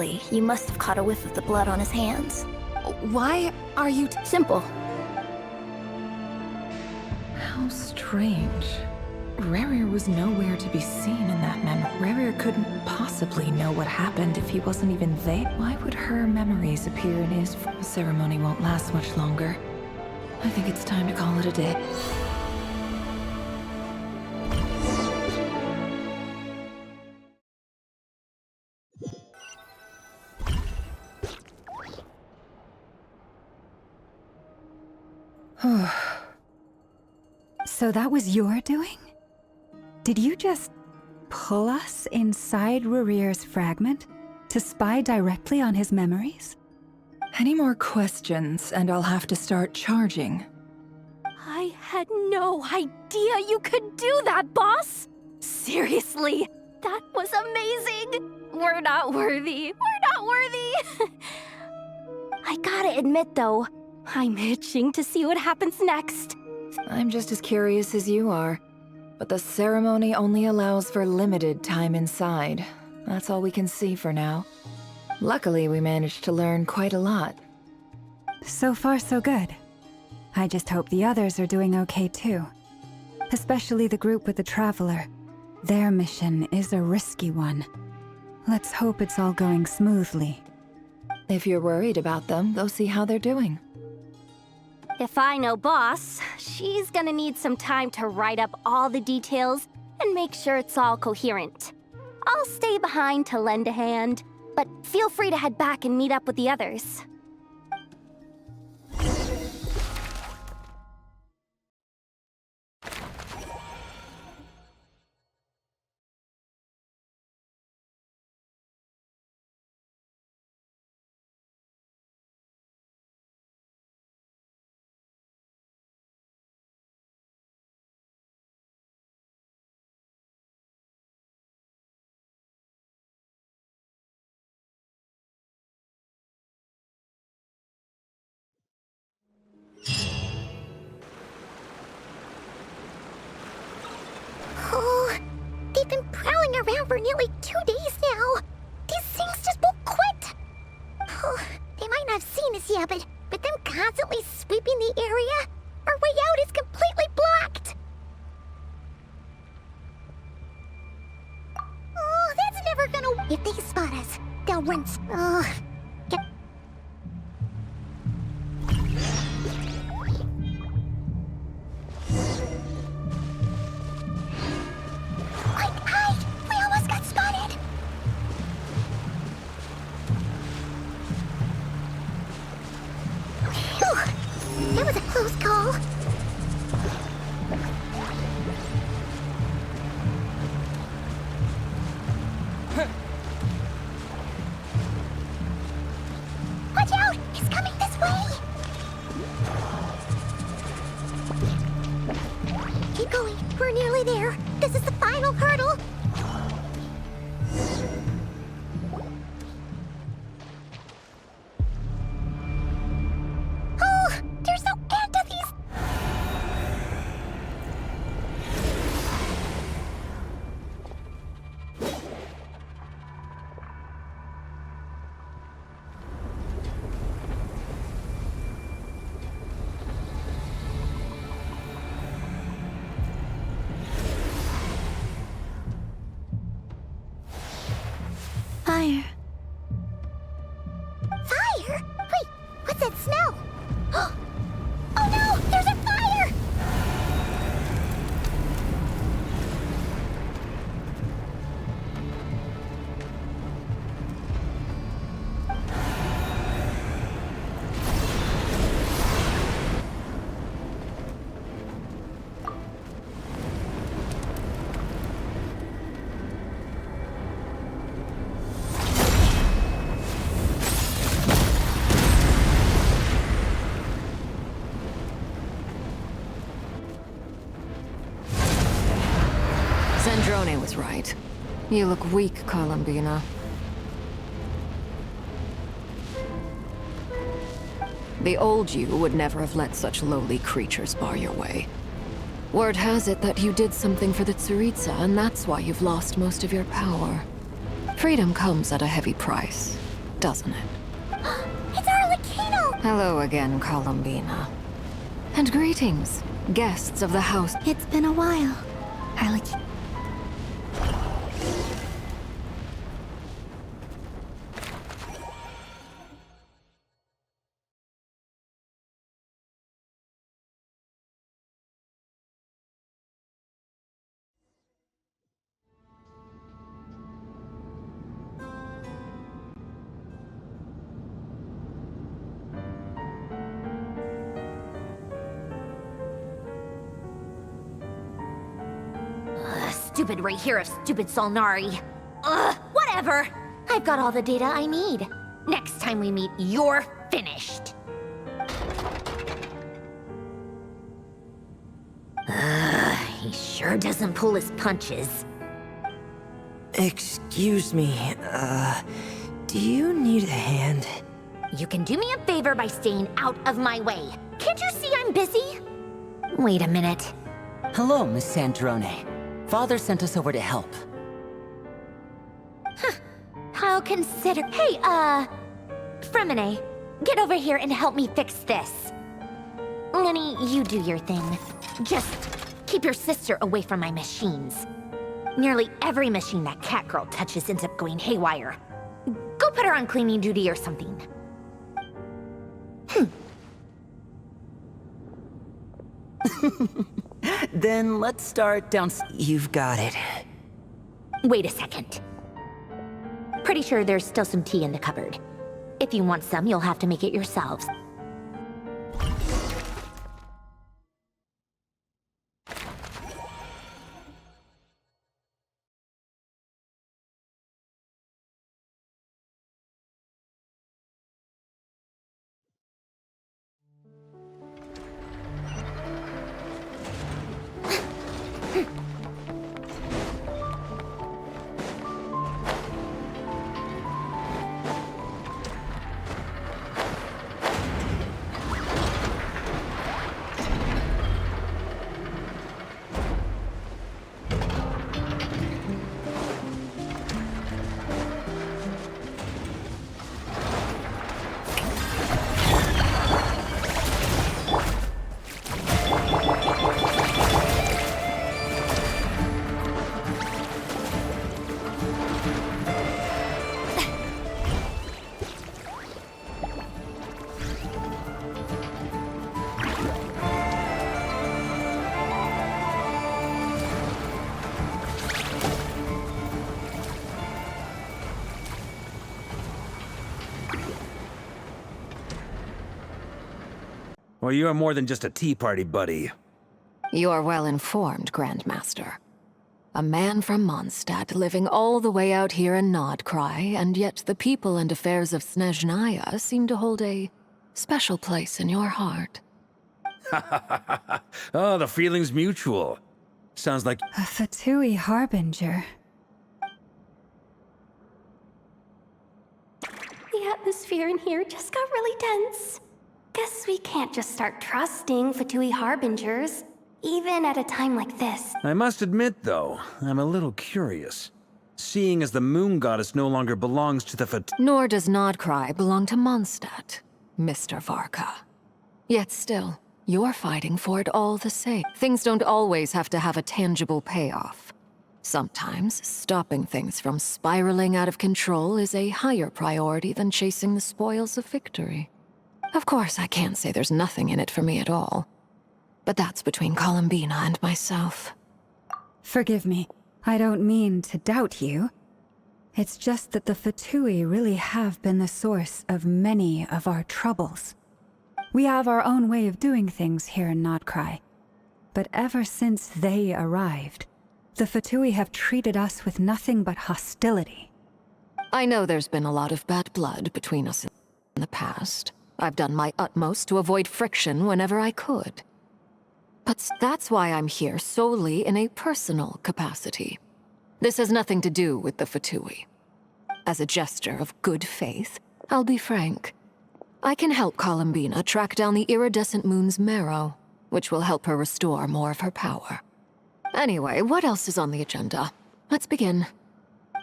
Luckily, you must have caught a whiff of the blood on his hands. Why are you... Simple. How strange. Rerir was nowhere to be seen in that memory. Rerir couldn't possibly know what happened if he wasn't even there. Why would her memories appear in his... The ceremony won't last much longer. I think it's time to call it a day. So that was your doing? Did you just pull us inside Rerir's fragment to spy directly on his memories? Any more questions, and I'll have to start charging. I had no idea you could do that, boss! Seriously, that was amazing! We're not worthy. We're not worthy! I gotta admit, though, I'm itching to see what happens next. I'm just as curious as you are. But the ceremony only allows for limited time inside. That's all we can see for now. Luckily, we managed to learn quite a lot. So far, so good. I just hope the others are doing okay too. Especially the group with the Traveler. Their mission is a risky one. Let's hope it's all going smoothly. If you're worried about them, go see how they're doing. If I know boss, she's gonna need some time to write up all the details and make sure it's all coherent. I'll stay behind to lend a hand, but feel free to head back and meet up with the others. Oh, they've been prowling around for nearly 2 days now. These things just won't quit. Oh, they might not have seen us yet, but them constantly sweeping the area, our way out is completely blocked. Oh, that's never gonna... If they spot us, they'll run... Get... Quick, hide! We almost got spotted! Phew, that was a close call. Watch out! He's coming this way! Keep going. We're nearly there. This is the final hurdle. Oh, there's no end to these. Fire. Fire? Wait, what's that smell? Oh no, there's a fire! Zandrone was right. You look weak, Columbina. The old you would never have let such lowly creatures bar your way. Word has it that you did something for the Tsaritsa, and that's why you've lost most of your power. Freedom comes at a heavy price. doesn't it? It's our Lucano! Hello again, Columbina. And greetings, guests of the house. It's been a while. Harlequin. Stupid Rerir of stupid Solnari. Ugh, whatever. I've got all the data I need. Next time we meet, you're finished. He sure doesn't pull his punches. Excuse me, do you need a hand? You can do me a favor by staying out of my way. Can't you see I'm busy? Wait a minute. Hello, Miss Sandrone. Father sent us over to help. I'll consider. Hey, Fremine, get over here and help me fix this. Lenny, you do your thing. Just keep your sister away from my machines. Nearly every machine that Catgirl touches ends up going haywire. Go put her on cleaning duty or something. Then let's start down. You've got it. Wait a second. Pretty sure there's still some tea in the cupboard. If you want some, you'll have to make it yourselves. Well, you're more than just a tea party buddy. You're well informed, Grandmaster. A man from Mondstadt living all the way out here in Nod-Krai, and yet the people and affairs of Snezhnaya seem to hold a special place in your heart. Oh, the feeling's mutual. Sounds like... A Fatui harbinger. The atmosphere in here just got really tense. Guess we can't just start trusting Fatui harbingers, even at a time like this. I must admit, though, I'm a little curious. Seeing as the moon goddess no longer belongs to the Nor does Nod-Krai belong to Mondstadt, Mr. Varka. Yet still, you're fighting for it all the same. Things don't always have to have a tangible payoff. Sometimes, stopping things from spiraling out of control is a higher priority than chasing the spoils of victory. Of course, I can't say there's nothing in it for me at all. But that's between Columbina and myself. Forgive me. I don't mean to doubt you. It's just that the Fatui really have been the source of many of our troubles. We have our own way of doing things here in Nod-Krai. But ever since they arrived, the Fatui have treated us with nothing but hostility. I know there's been a lot of bad blood between us in the past. I've done my utmost to avoid friction whenever I could. But that's why I'm here solely in a personal capacity. This has nothing to do with the Fatui. As a gesture of good faith, I'll be frank. I can help Columbina track down the iridescent moon's marrow, which will help her restore more of her power. Anyway, what else is on the agenda? Let's begin.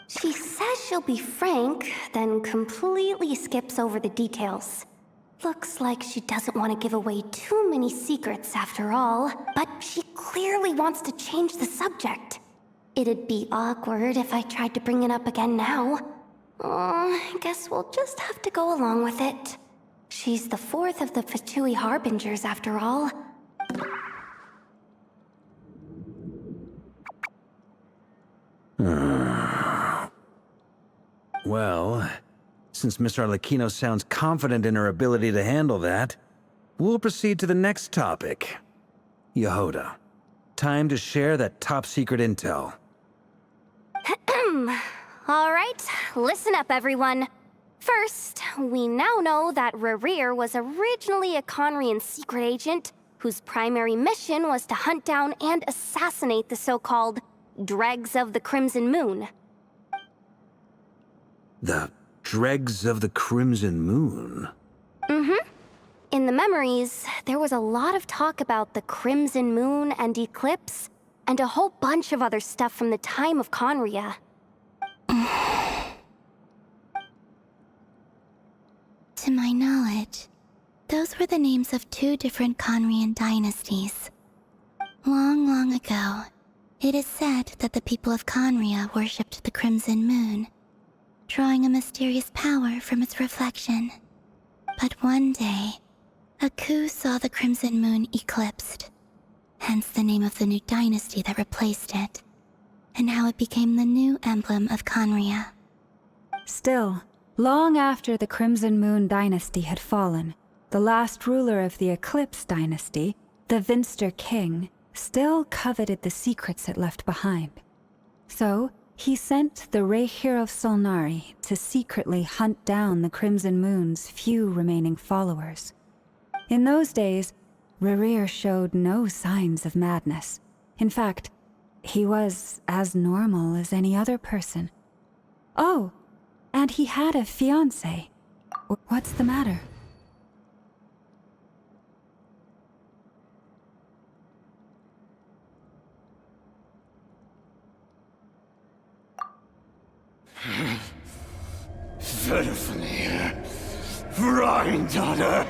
She says she'll be frank, then completely skips over the details. Looks like she doesn't want to give away too many secrets after all, but she clearly wants to change the subject. It'd be awkward if I tried to bring it up again now. I guess we'll just have to go along with it. She's the fourth of the Fatui Harbingers after all. Well, since Miss Arlecchino sounds confident in her ability to handle that, we'll proceed to the next topic. Yehoda, time to share that top-secret intel. All right, listen up, everyone. First, we now know that Rerir was originally a Conrian secret agent whose primary mission was to hunt down and assassinate the so-called Dregs of the Crimson Moon. The Dregs of the Crimson Moon? In the memories, there was a lot of talk about the Crimson Moon and Eclipse, and a whole bunch of other stuff from the time of Conria. To my knowledge, those were the names of two different Conrian dynasties. Long, long ago, it is said that the people of Conria worshipped the Crimson Moon, drawing a mysterious power from its reflection. But one day, a coup saw the Crimson Moon eclipsed, hence the name of the new dynasty that replaced it, and how it became the new emblem of Conria. Still, long after the Crimson Moon dynasty had fallen, the last ruler of the Eclipse dynasty, the Vinster King, still coveted the secrets it left behind. So, he sent the Rerir of Solnari to secretly hunt down the Crimson Moon's few remaining followers. In those days, Rerir showed no signs of madness. In fact, he was as normal as any other person. Oh, and he had a fiancé. What's the matter? Verfnir, Rheindaughter,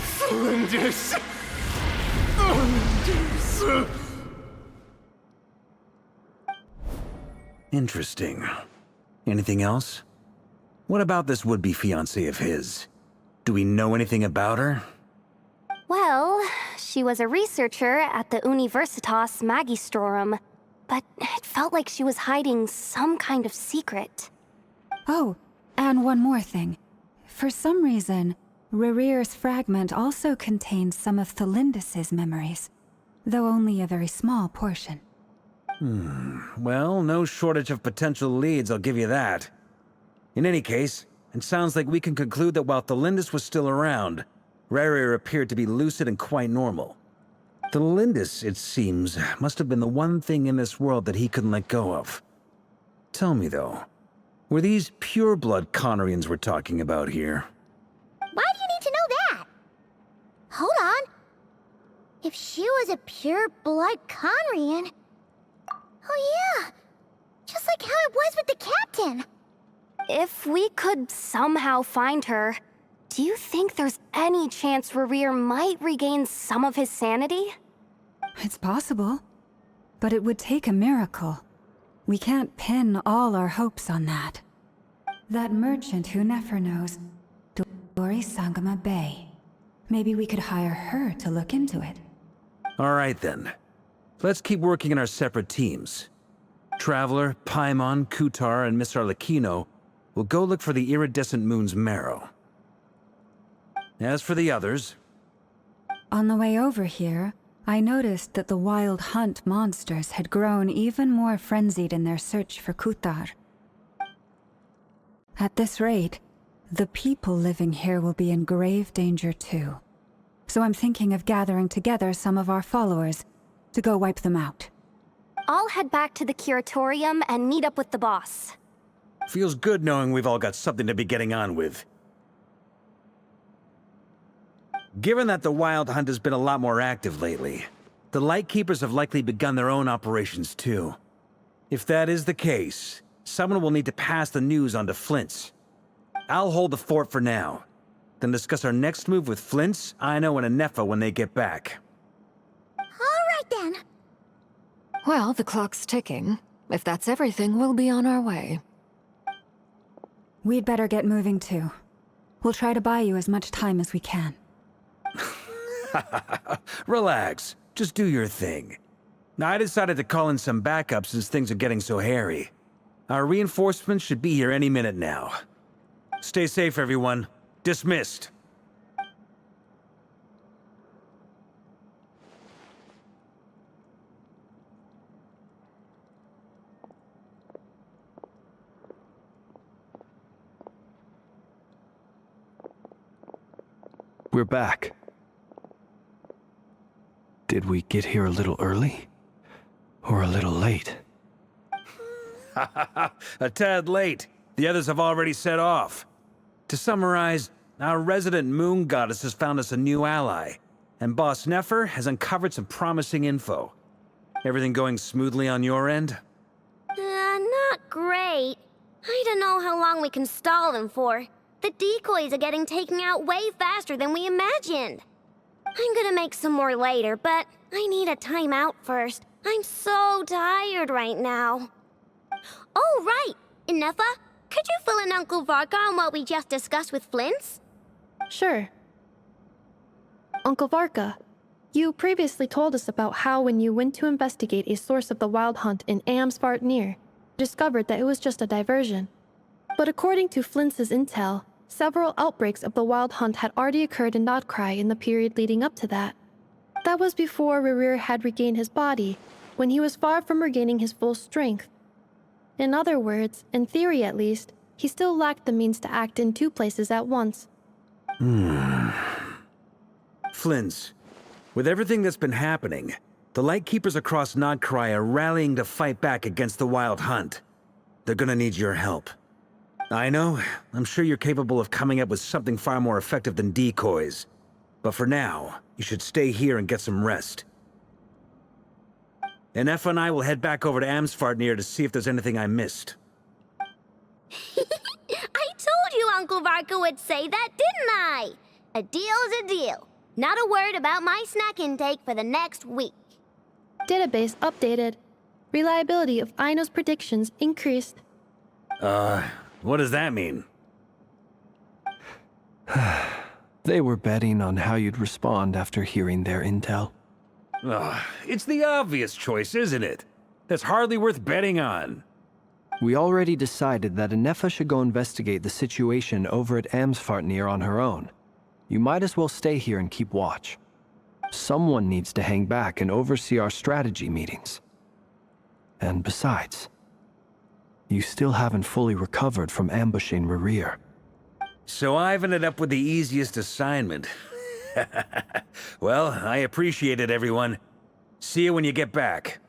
Flinders. Interesting. Anything else? What about this would-be fiancé of his? Do we know anything about her? Well, she was a researcher at the Universitas Magistrorum, but it felt like she was hiding some kind of secret. Oh, and one more thing. For some reason, Rerir's fragment also contains some of Thelindis' memories, though only a very small portion. Well, no shortage of potential leads, I'll give you that. In any case, it sounds like we can conclude that while Thelindis was still around, Rerir appeared to be lucid and quite normal. Thelindis, it seems, must have been the one thing in this world that he couldn't let go of. Tell me, though, were these pure-blood Conrians we're talking about here? Why do you need to know that? Hold on. If she was a pure-blood Conrian... Oh yeah, just like how it was with the captain. If we could somehow find her, do you think there's any chance Rerir might regain some of his sanity? It's possible, but it would take a miracle. We can't pin all our hopes on that. That merchant who never knows, Dori Sangama Bay. Maybe we could hire her to look into it. All right, then. Let's keep working in our separate teams. Traveler, Paimon, Kutar, and Miss Arlecchino will go look for the iridescent moon's marrow. As for the others... On the way over here, I noticed that the Wild Hunt monsters had grown even more frenzied in their search for Kutar. At this rate, the people living here will be in grave danger too. So I'm thinking of gathering together some of our followers to go wipe them out. I'll head back to the curatorium and meet up with the boss. Feels good knowing we've all got something to be getting on with. Given that the Wild Hunt has been a lot more active lately, the Lightkeepers have likely begun their own operations too. If that is the case, someone will need to pass the news on to Flint's. I'll hold the fort for now, then discuss our next move with Flint's, Aino, and Anefa when they get back. Alright then. Well, the clock's ticking. If that's everything, we'll be on our way. We'd better get moving too. We'll try to buy you as much time as we can. Relax. Just do your thing. Now, I decided to call in some backup since things are getting so hairy. Our reinforcements should be here any minute now. Stay safe, everyone. Dismissed. We're back. Did we get here a little early? Or a little late? A tad late. The others have already set off. To summarize, our resident moon goddess has found us a new ally, and Boss Nefer has uncovered some promising info. Everything going smoothly on your end? Not great. I don't know how long we can stall them for. The decoys are getting taken out way faster than we imagined. I'm gonna make some more later, but I need a timeout first. I'm so tired right now. Oh, right! Anefa, could you fill in Uncle Varka on what we just discussed with Flint's? Sure. Uncle Varka, you previously told us about how when you went to investigate a source of the wild hunt in Amsvartnir, discovered that it was just a diversion. But according to Flint's intel, several outbreaks of the wild hunt had already occurred in Nod-Krai in the period leading up to that. That was before Rerir had regained his body, when he was far from regaining his full strength. In other words, in theory at least, he still lacked the means to act in two places at once. Flint's, with everything that's been happening, the Lightkeepers across Nod-Krai are rallying to fight back against the Wild Hunt. They're gonna need your help. I know, I'm sure you're capable of coming up with something far more effective than decoys. But for now, you should stay here and get some rest. Anefa and I will head back over to Amsvartnir to see if there's anything I missed. I told you Uncle Varka would say that, didn't I? A deal's a deal. Not a word about my snack intake for the next week. Database updated. Reliability of Aino's predictions increased. What does that mean? They were betting on how you'd respond after hearing their intel. It's the obvious choice, isn't it? That's hardly worth betting on. We already decided that Anefa should go investigate the situation over at Amsvartnir on her own. You might as well stay here and keep watch. Someone needs to hang back and oversee our strategy meetings. And besides, you still haven't fully recovered from ambushing Rerir. So I've ended up with the easiest assignment. Well, I appreciate it, everyone. See you when you get back.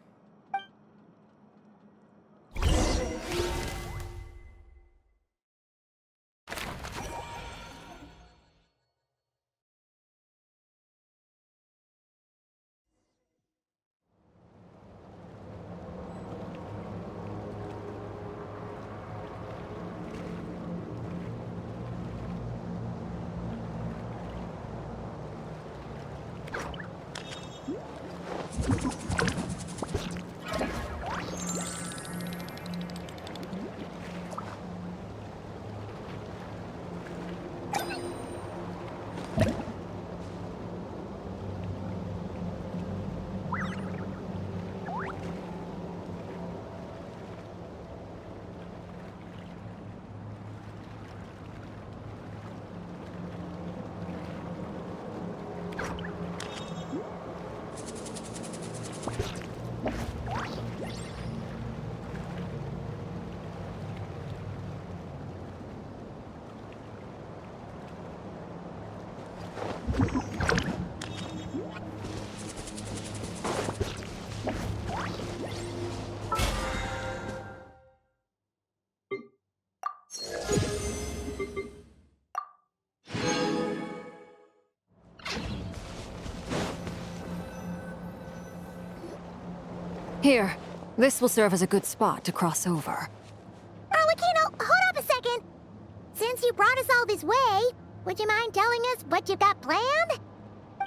Here, This will serve as a good spot to cross over. Arlecchino, hold up a second. Since you brought us all this way, would you mind telling us what you've got planned?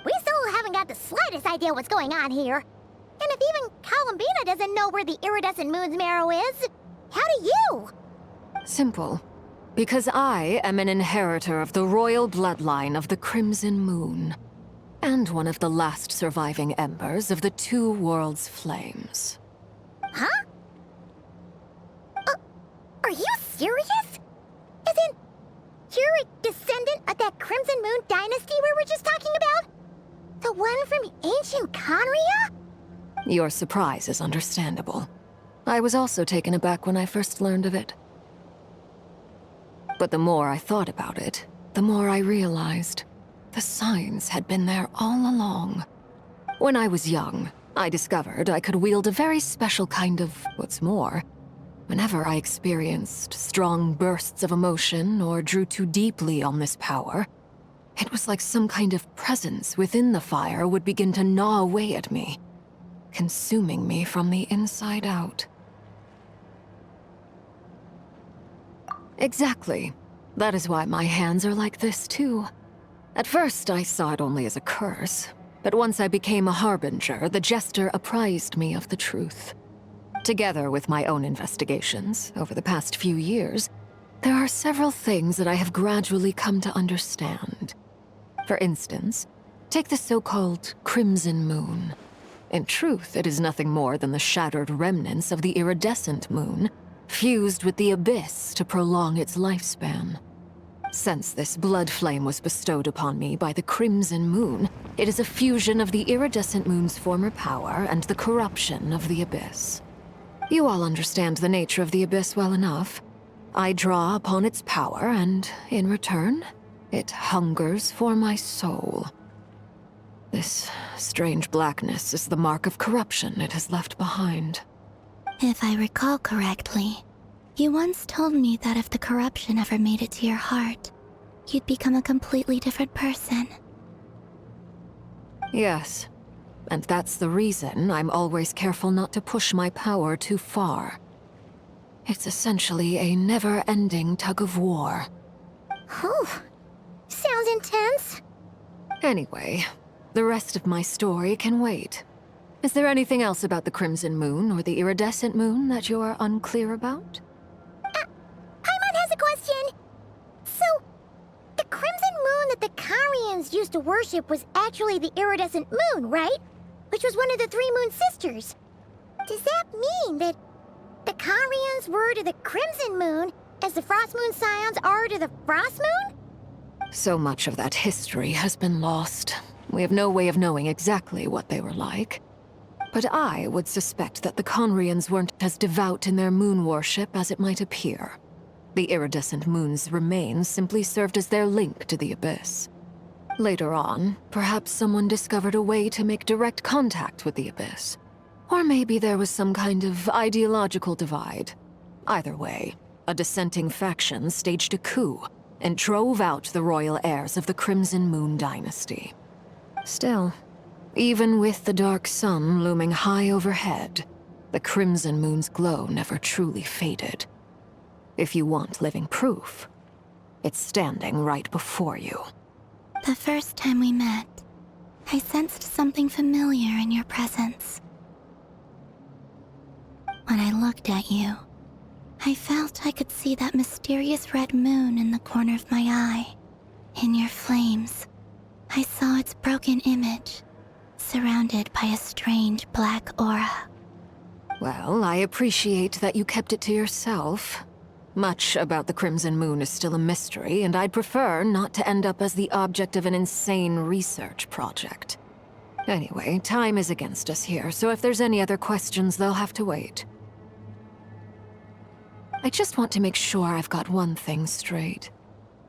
We still haven't got the slightest idea what's going on here. And if even Columbina doesn't know where the iridescent moon's marrow is, how do you? Simple. Because I am an inheritor of the royal bloodline of the Crimson Moon, and one of the last surviving embers of the Two Worlds' flames. Huh? Are you serious? As in, you're a descendant of that Crimson Moon dynasty we were just talking about? The one from ancient Conria? Your surprise is understandable. I was also taken aback when I first learned of it. But the more I thought about it, the more I realized the signs had been there all along. When I was young, I discovered I could wield a very special kind of what's more. Whenever I experienced strong bursts of emotion or drew too deeply on this power, it was like some kind of presence within the fire would begin to gnaw away at me, consuming me from the inside out. Exactly. That is why my hands are like this, too. At first, I saw it only as a curse, but once I became a harbinger, the Jester apprised me of the truth. Together with my own investigations, over the past few years, there are several things that I have gradually come to understand. For instance, take the so-called Crimson Moon. In truth, it is nothing more than the shattered remnants of the iridescent moon, fused with the abyss to prolong its lifespan. Since this blood flame was bestowed upon me by the Crimson Moon, it is a fusion of the iridescent moon's former power and the corruption of the abyss. You all understand the nature of the abyss well enough. I draw upon its power, and in return, it hungers for my soul. This strange blackness is the mark of corruption it has left behind. If I recall correctly, you once told me that if the corruption ever made it to your heart, you'd become a completely different person. Yes, and that's the reason I'm always careful not to push my power too far. It's essentially a never-ending tug-of-war. Whew. Sounds intense. Anyway, the rest of my story can wait. Is there anything else about the Crimson Moon or the Iridescent Moon that you're unclear about? Paimon has a question. So, the Crimson Moon that the Carians used to worship was actually the Iridescent Moon, right? Which was one of the three Moon Sisters. Does that mean that the Carians were to the Crimson Moon as the Frost Moon Scions are to the Frost Moon? So much of that history has been lost. We have no way of knowing exactly what they were like. But I would suspect that the Conrians weren't as devout in their moon worship as it might appear. The iridescent moon's remains simply served as their link to the abyss. Later on, perhaps someone discovered a way to make direct contact with the abyss. Or maybe there was some kind of ideological divide. Either way, a dissenting faction staged a coup and drove out the royal heirs of the Crimson Moon dynasty. Still, even with the dark sun looming high overhead, the Crimson Moon's glow never truly faded. If you want living proof, it's standing right before you. The first time we met, I sensed something familiar in your presence. When I looked at you, I felt I could see that mysterious red moon in the corner of my eye. In your flames, I saw its broken image, surrounded by a strange black aura. Well, I appreciate that you kept it to yourself. Much about the Crimson Moon is still a mystery, and I'd prefer not to end up as the object of an insane research project. Anyway, time is against us here, so if there's any other questions, they'll have to wait. I just want to make sure I've got one thing straight.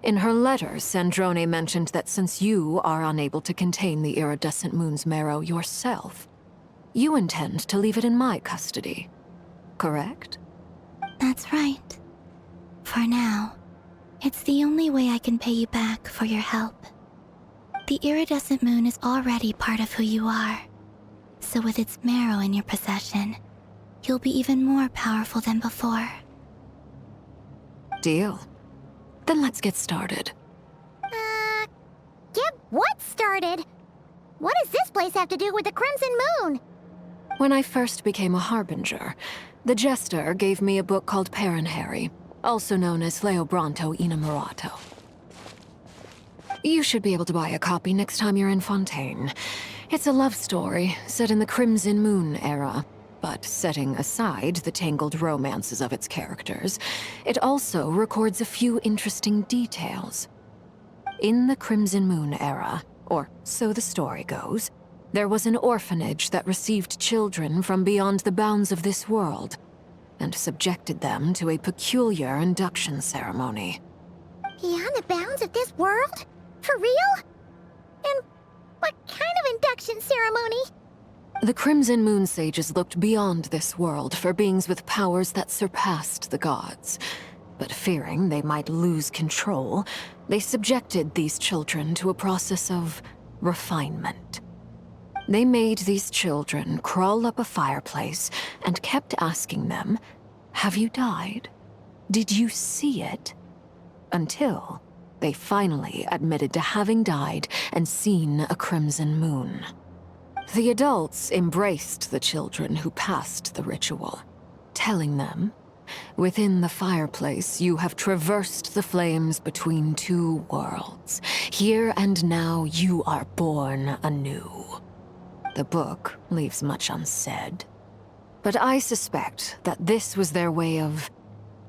In her letter, Sandrone mentioned that since you are unable to contain the iridescent moon's marrow yourself, you intend to leave it in my custody. Correct? That's right. For now, it's the only way I can pay you back for your help. The iridescent moon is already part of who you are, so with its marrow in your possession, you'll be even more powerful than before. Deal. Then let's get started. Get what started? What does this place have to do with the Crimson Moon? When I first became a Harbinger, the Jester gave me a book called Paranhari, also known as Leobranto Innamorato. You should be able to buy a copy next time you're in Fontaine. It's a love story set in the Crimson Moon era, but setting aside the tangled romances of its characters, it also records a few interesting details. In the Crimson Moon era, or so the story goes, there was an orphanage that received children from beyond the bounds of this world, and subjected them to a peculiar induction ceremony. Beyond the bounds of this world? For real? And what kind of induction ceremony? The Crimson Moon sages looked beyond this world for beings with powers that surpassed the gods. But fearing they might lose control, they subjected these children to a process of refinement. They made these children crawl up a fireplace and kept asking them, "Have you died? Did you see it?" Until they finally admitted to having died and seen a crimson moon. The adults embraced the children who passed the ritual, telling them, "Within the fireplace, you have traversed the flames between two worlds. Here and now, you are born anew." The book leaves much unsaid, but I suspect that this was their way of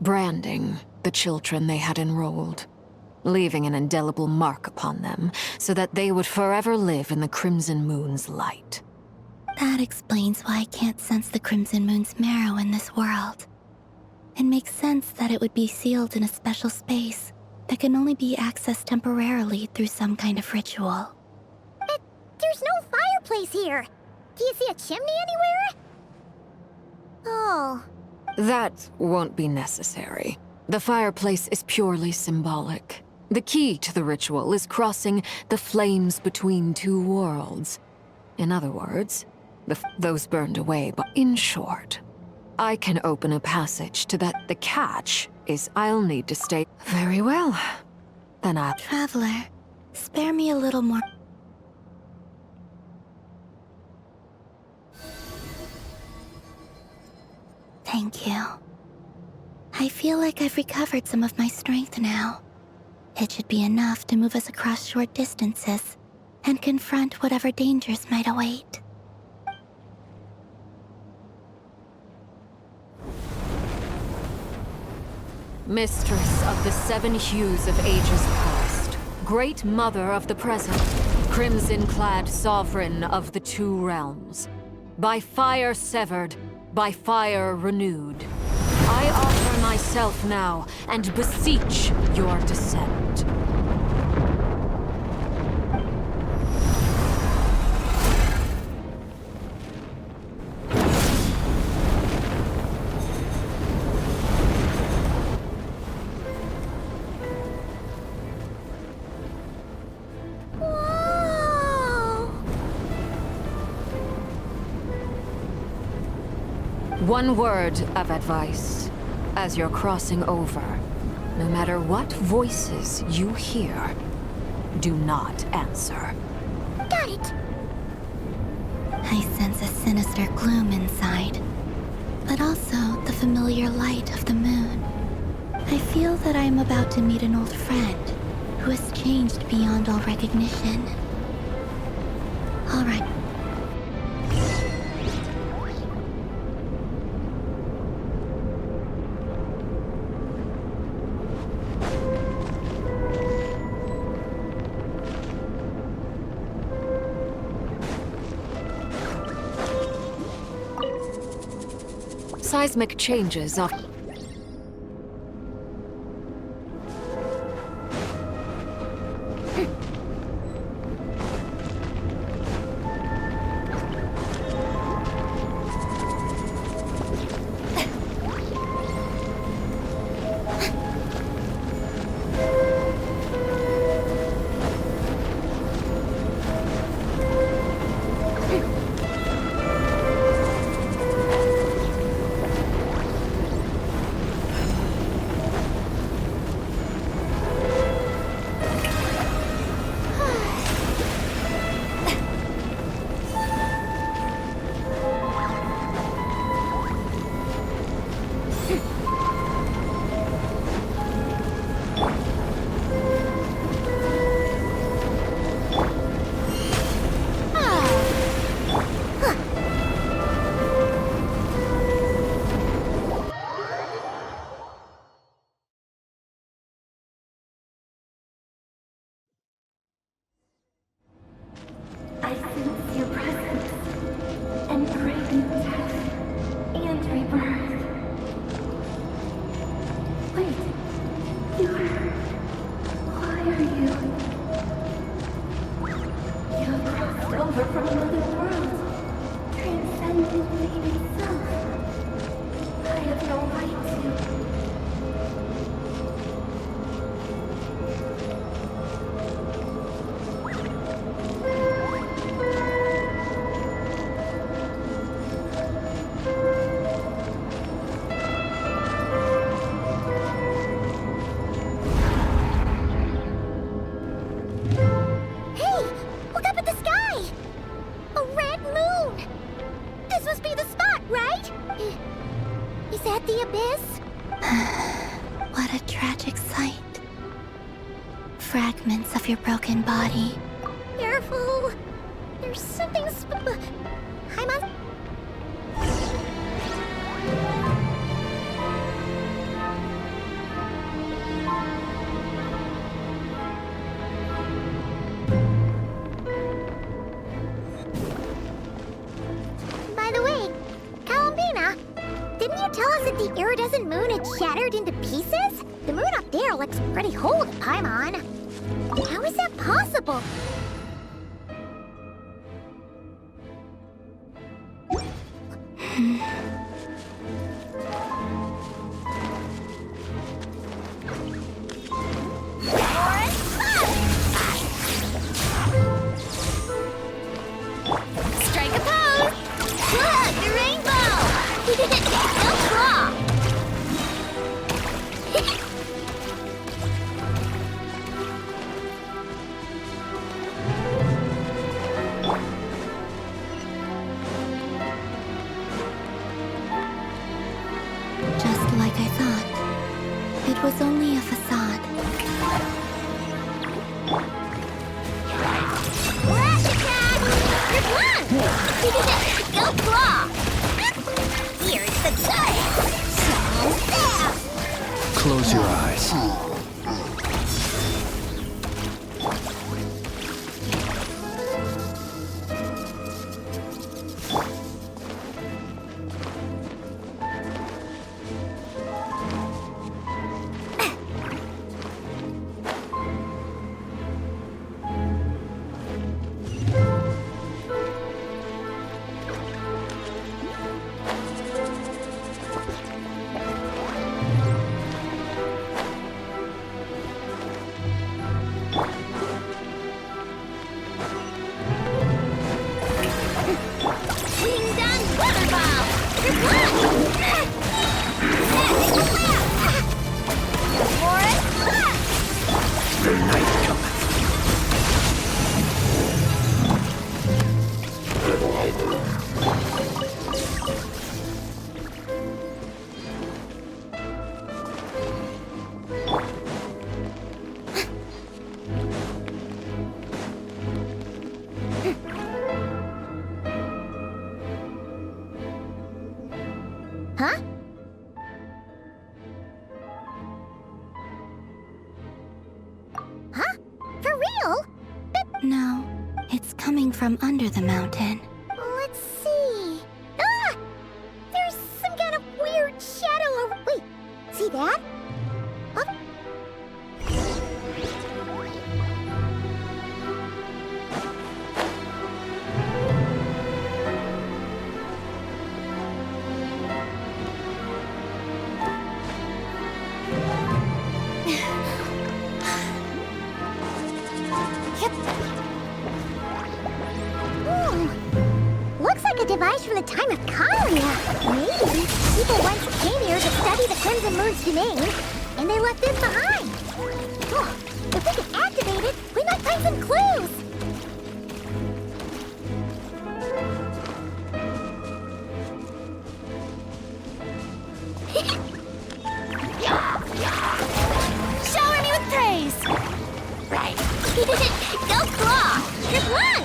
branding the children they had enrolled, leaving an indelible mark upon them so that they would forever live in the Crimson Moon's light. That explains why I can't sense the Crimson Moon's marrow in this world. It makes sense that it would be sealed in a special space that can only be accessed temporarily through some kind of ritual. But there's no fireplace here. Do you see a chimney anywhere? Oh. That won't be necessary. The fireplace is purely symbolic. The key to the ritual is crossing the flames between two worlds. In other words, those burned away. But in short, I can open a passage to that. The catch is I'll need to stay. Very well. Then I'll... Traveler, spare me a little more. Thank you. I feel like I've recovered some of my strength now. It should be enough to move us across short distances and confront whatever dangers might await. Mistress of the seven hues of ages past, great mother of the present, crimson-clad sovereign of the two realms, by fire severed, by fire renewed, I offer myself now and beseech your descent. One word of advice. As you're crossing over, no matter what voices you hear, do not answer. Got it! I sense a sinister gloom inside, but also the familiar light of the moon. I feel that I am about to meet an old friend who has changed beyond all recognition. All right. Seismic changes of... tragic sight. Fragments of your broken body. Careful! There's something I'm on. By the way, Columbina, didn't you tell us that the iridescent moon had shattered into pieces? The moon up there looks pretty whole to Paimon. How is that possible? Strike a pose! Look, the rainbow! No claw! Just like I thought. It was only a facade. Flash attack! Good one! Go claw! Here's the time! So there! Close your eyes. Huh? Huh? For real? No, it's coming from under the mountain. Let's see. Ah! There's some kind of weird shadow over. Wait, see that? Huh? Looks like a device from the time of Kalia. Maybe people once came here to study the Crimson Moon's domain, and they left this behind. Oh, if we can activate it, we might find some clues. Shower me with praise! Right. Go claw! Good one!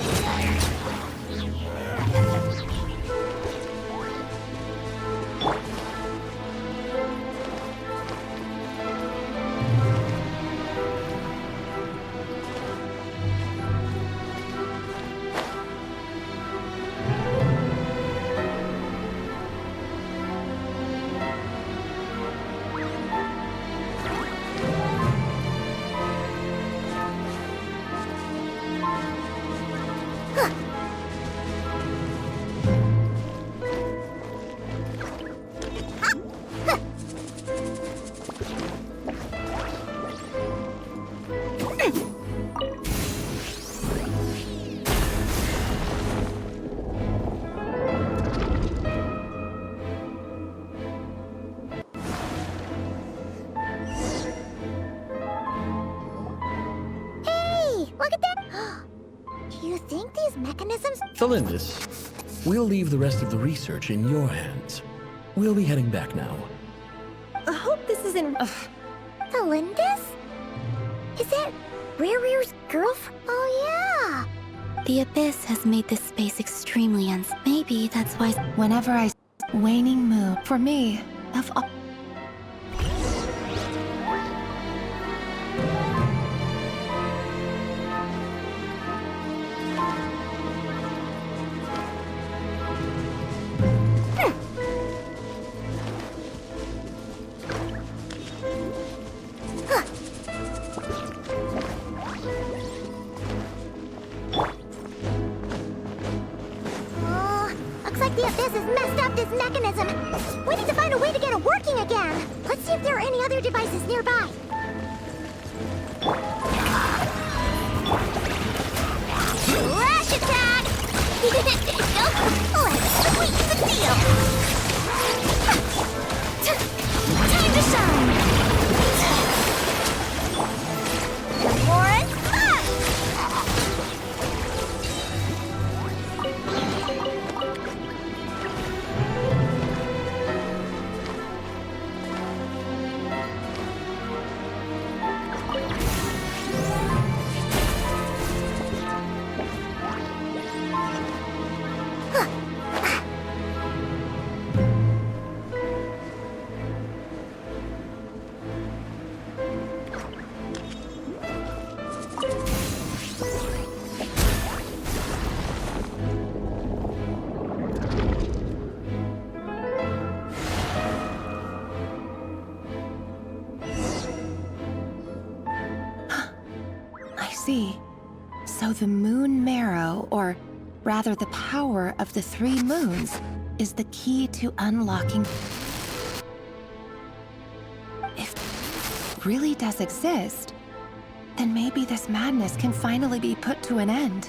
Look at that! Do you think these mechanisms... Thelindis, we'll leave the rest of the research in your hands. We'll be heading back now. I hope this isn't... The Lindis? Is that Rerir's girlfriend? Oh, yeah. The Abyss has made this space extremely unsafe. Maybe that's why Whenever I... Waning moon. For me, of all... Looks like the Abyss has messed up this mechanism. We need to find a way to get it working again. Let's see if there are any other devices nearby. Flash attack! Let's sweeten the deal. Time to shine. More fun! See. So the moon marrow, or rather the power of the 3 moons, is the key to unlocking... If it really does exist, then maybe this madness can finally be put to an end.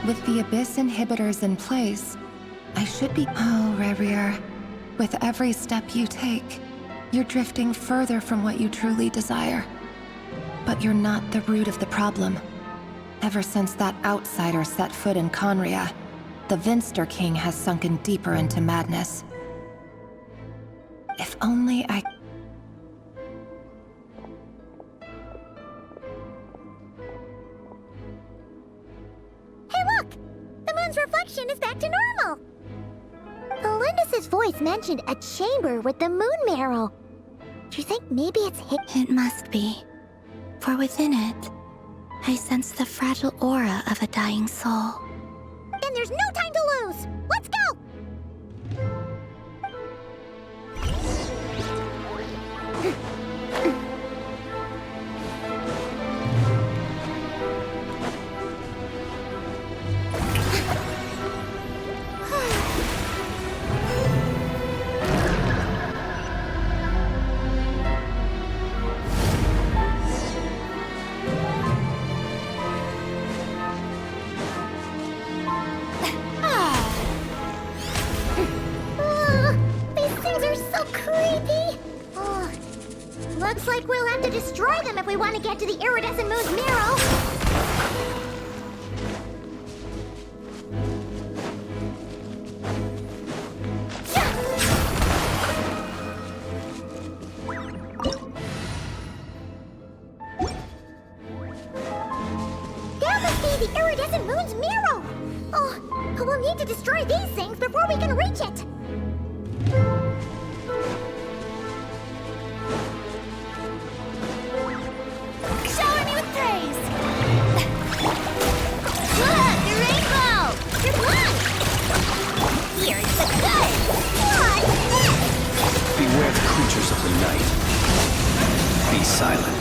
With the Abyss inhibitors in place, I should be... Oh, Rerir. With every step you take, you're drifting further from what you truly desire. But you're not the root of the problem. Ever since that outsider set foot in Conria, the Vinster King has sunken deeper into madness. If only I... Reflection is back to normal. Lindis's voice mentioned a chamber with the moon marrow. Do you think maybe it's hit? It must be. For within it, I sense the fragile aura of a dying soul. Then there's no time to lose. Let's go! Looks like we'll have to destroy them if we want to get to the iridescent moon's marrow. That must be the iridescent moon's marrow. Oh, we'll need to destroy these things before we can reach it. creatures of the night, be silent.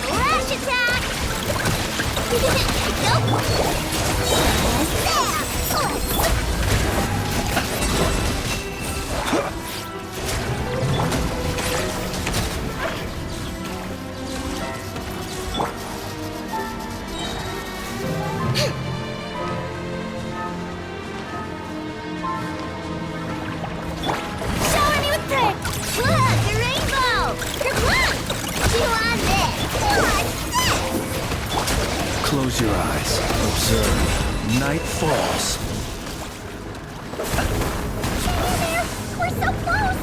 Flash attack! Shower me with pink! Look, a rainbow! Come chew on this! Chew on this! Close your eyes. Observe. Night falls. There! We're so close!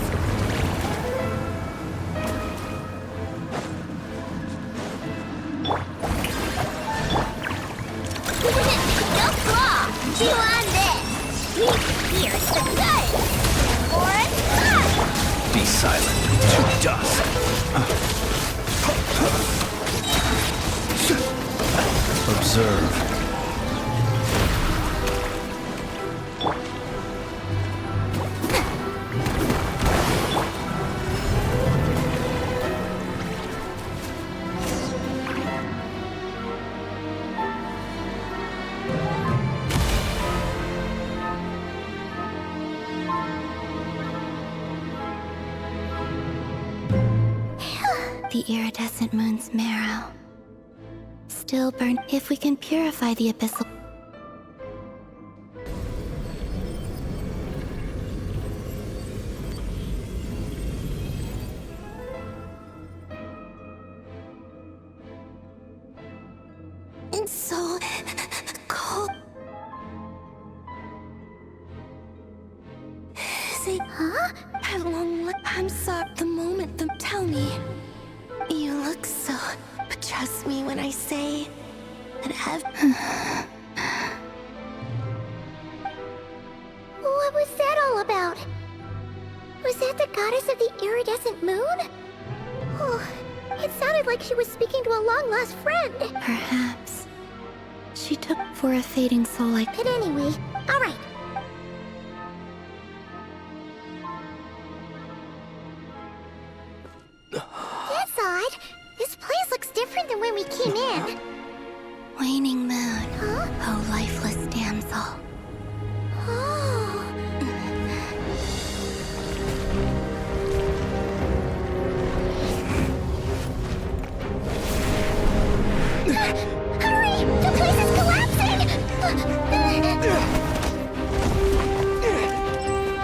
No claw! Chew on this! Here's the good! For a cut! Be silent. To dust. Observe. The iridescent moon's marrow. Still burn if we can purify the abyssal. It's so cold. Say, huh? I'm sorry. The moment them tell me. You look so. But trust me when I say that What was that all about? Was that the goddess of the iridescent moon? Oh, it sounded like she was speaking to a long-lost friend. perhaps she took for a fading soul like. But anyway, alright. That's odd. This place looks different than when we came in. Waning moon. Huh? Oh, lifeless damsel. Oh. Hurry! The place is collapsing!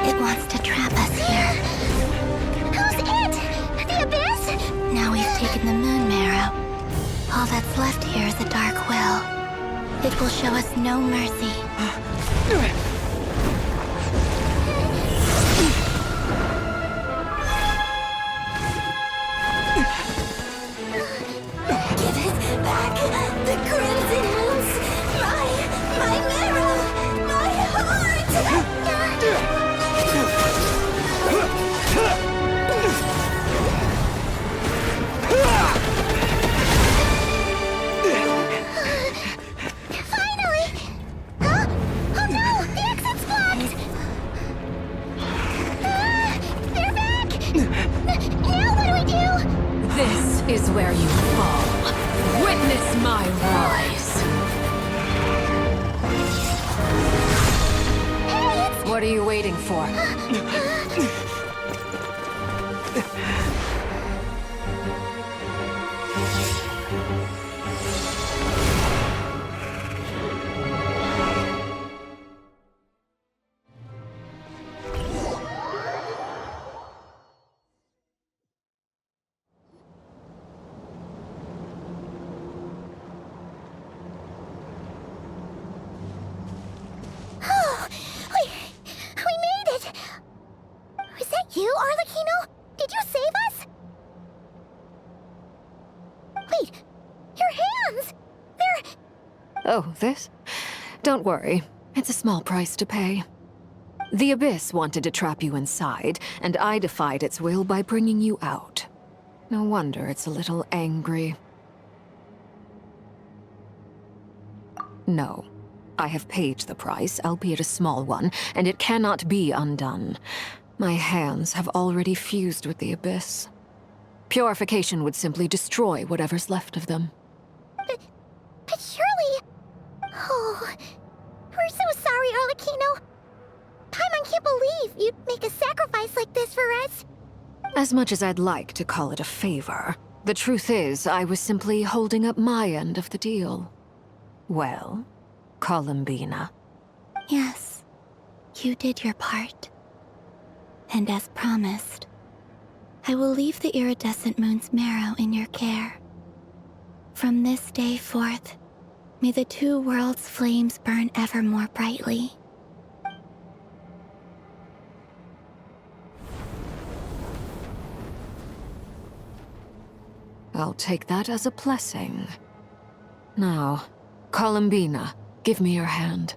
It wants to trap us here. Who's it? The abyss? Now we've taken the moon marrow. All that's left here is a dark will. It will show us no mercy. Give it back! The crimson moons! My marrow! My heart! Finally! Huh? Oh no! The exit's blocked! They're back! Now what do we do? This is where you fall. Witness my rise. Hey, it's... What are you waiting for? Oh, this? Don't worry. It's a small price to pay. The Abyss wanted to trap you inside, and I defied its will by bringing you out. No wonder it's a little angry. No. I have paid the price, albeit a small one, and it cannot be undone. My hands have already fused with the Abyss. Purification would simply destroy whatever's left of them. But surely... Oh, we're so sorry, Arlecchino. Paimon can't believe you'd make a sacrifice like this for us. As much as I'd like to call it a favor, the truth is I was simply holding up my end of the deal. Well, Columbina. Yes, you did your part. And as promised, I will leave the iridescent moon's marrow in your care. From this day forth, may the two worlds' flames burn ever more brightly. I'll take that as a blessing. Now, Columbina, give me your hand.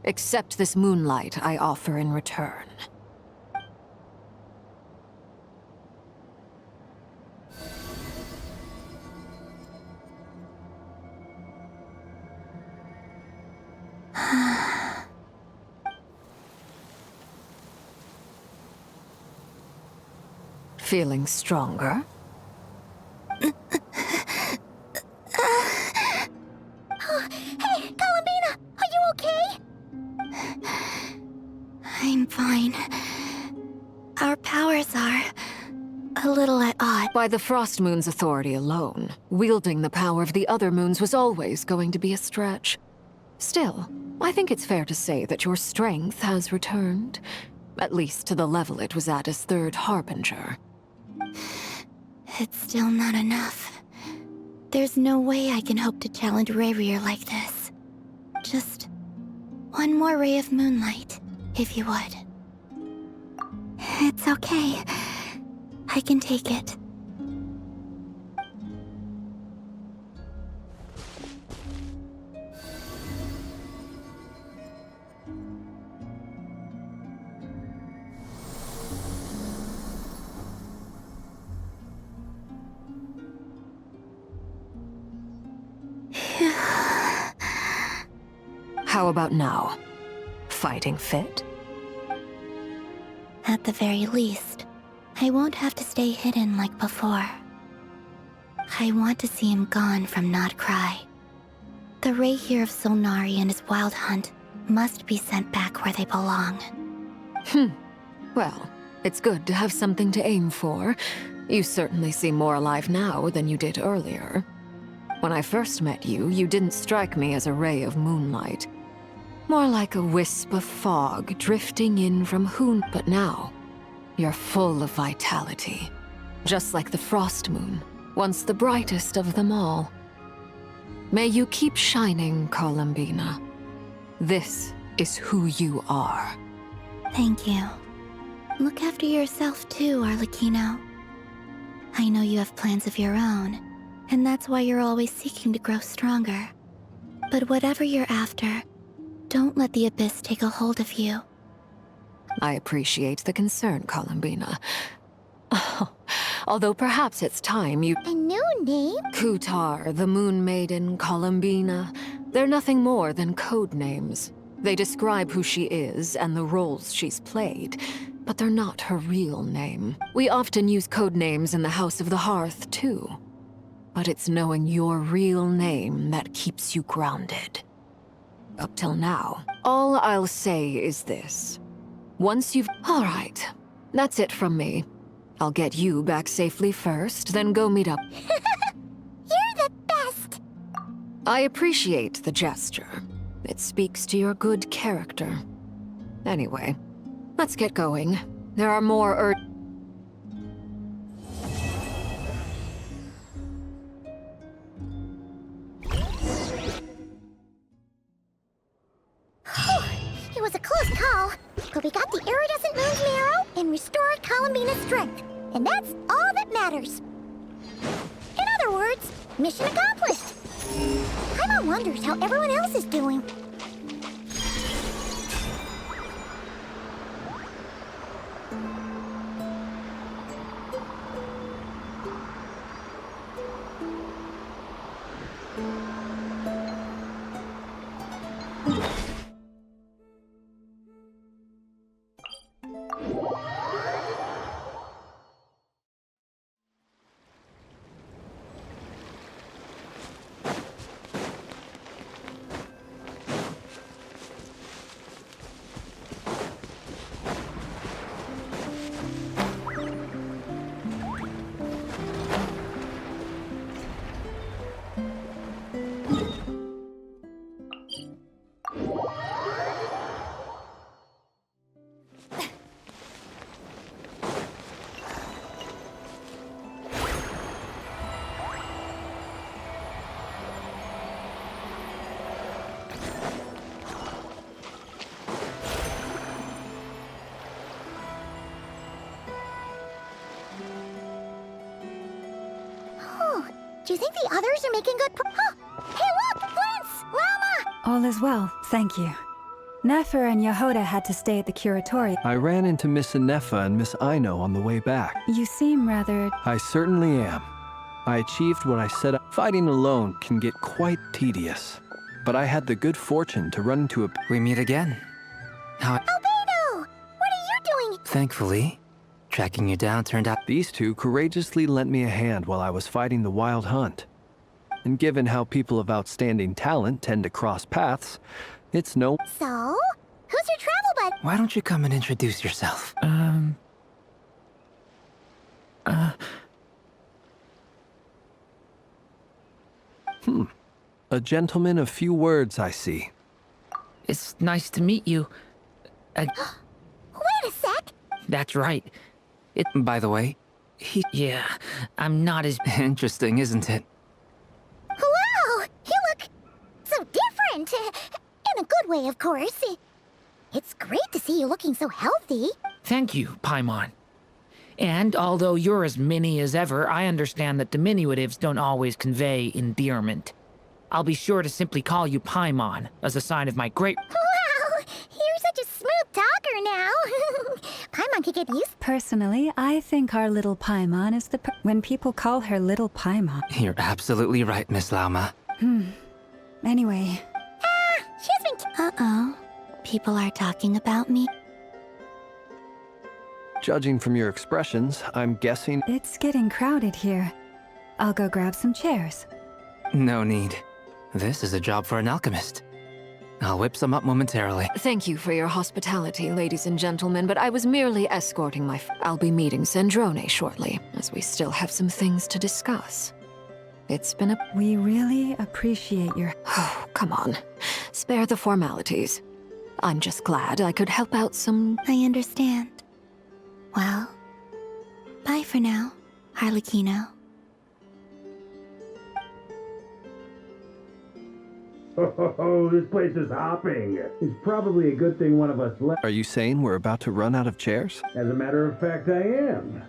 Accept this moonlight I offer in return. Feeling stronger? Hey, Columbina, are you okay? I'm fine. Our powers are a little at odds. By the Frost Moon's authority alone, wielding the power of the other moons was always going to be a stretch. Still, I think it's fair to say that your strength has returned, at least to the level it was at as Third Harbinger. It's still not enough. There's no way I can hope to challenge Rerir like this. Just one more ray of moonlight, if you would. It's okay. I can take it. How about now? Fighting fit? At the very least, I won't have to stay hidden like before. I want to see him gone from Nod-Krai. The Rerir of Solnari and his wild hunt must be sent back where they belong. Well, it's good to have something to aim for. You certainly seem more alive now than you did earlier. When I first met you, you didn't strike me as a ray of moonlight. More like a wisp of fog drifting in from who... But now, you're full of vitality. Just like the Frost Moon, once the brightest of them all. May you keep shining, Columbina. This is who you are. Thank you. Look after yourself too, Arlecchino. I know you have plans of your own, and that's why you're always seeking to grow stronger. But whatever you're after, don't let the Abyss take a hold of you. I appreciate the concern, Columbina. Although perhaps it's time you... A new name? Kutar, the Moon Maiden, Columbina. They're nothing more than code names. They describe who she is and the roles she's played, but they're not her real name. We often use code names in the House of the Hearth, too. But it's knowing your real name that keeps you grounded. Up till now, all I'll say is this. Once you've... All right, that's it from me. I'll get you back safely first, then go meet up. You're the best! I appreciate the gesture. It speaks to your good character. Anyway, let's get going. There are more It was a close call, but we got the iridescent moon's marrow and restored Columbina's strength. And that's all that matters. In other words, mission accomplished. Paimon wonders how everyone else is doing. Do you think the others are making good Hey look! Prince! Llama! All is well, thank you. Nefer and Yehoda had to stay at the curatorium. I ran into Miss Inefa and Miss Aino on the way back. You seem rather... I certainly am. I achieved what I set up. Fighting alone can get quite tedious. But I had the good fortune to run into a... We meet again. Albedo! What are you doing? Thankfully, tracking you down turned out... These two courageously lent me a hand while I was fighting the wild hunt. And given how people of outstanding talent tend to cross paths, it's no... So? Who's your travel bud? Why don't you come and introduce yourself? A gentleman of few words, I see. It's nice to meet you. Wait a sec! That's right. By the way, Yeah, I'm not as... Interesting, isn't it? Wow! You look... so different! In a good way, of course. It's great to see you looking so healthy. Thank you, Paimon. And although you're as mini as ever, I understand that diminutives don't always convey endearment. I'll be sure to simply call you Paimon, as a sign of my great... Wow! You're such a smooth talker now. Paimon could get used... Personally, I think our little Paimon is the... When people call her little Paimon. You're absolutely right, Miss Lauma. Anyway... she's been... Uh-oh. People are talking about me. Judging from your expressions, I'm guessing... It's getting crowded here. I'll go grab some chairs. No need. This is a job for an alchemist. I'll whip some up momentarily. Thank you for your hospitality, ladies and gentlemen, but I was merely escorting my... I'll be meeting Sandrone shortly, as we still have some things to discuss. It's been a... We really appreciate your... Oh, come on. Spare the formalities. I'm just glad I could help out some... I understand. Well, bye for now, Harlequino. Oh, this place is hopping. It's probably a good thing one of us left. Are you saying we're about to run out of chairs? As a matter of fact, I am.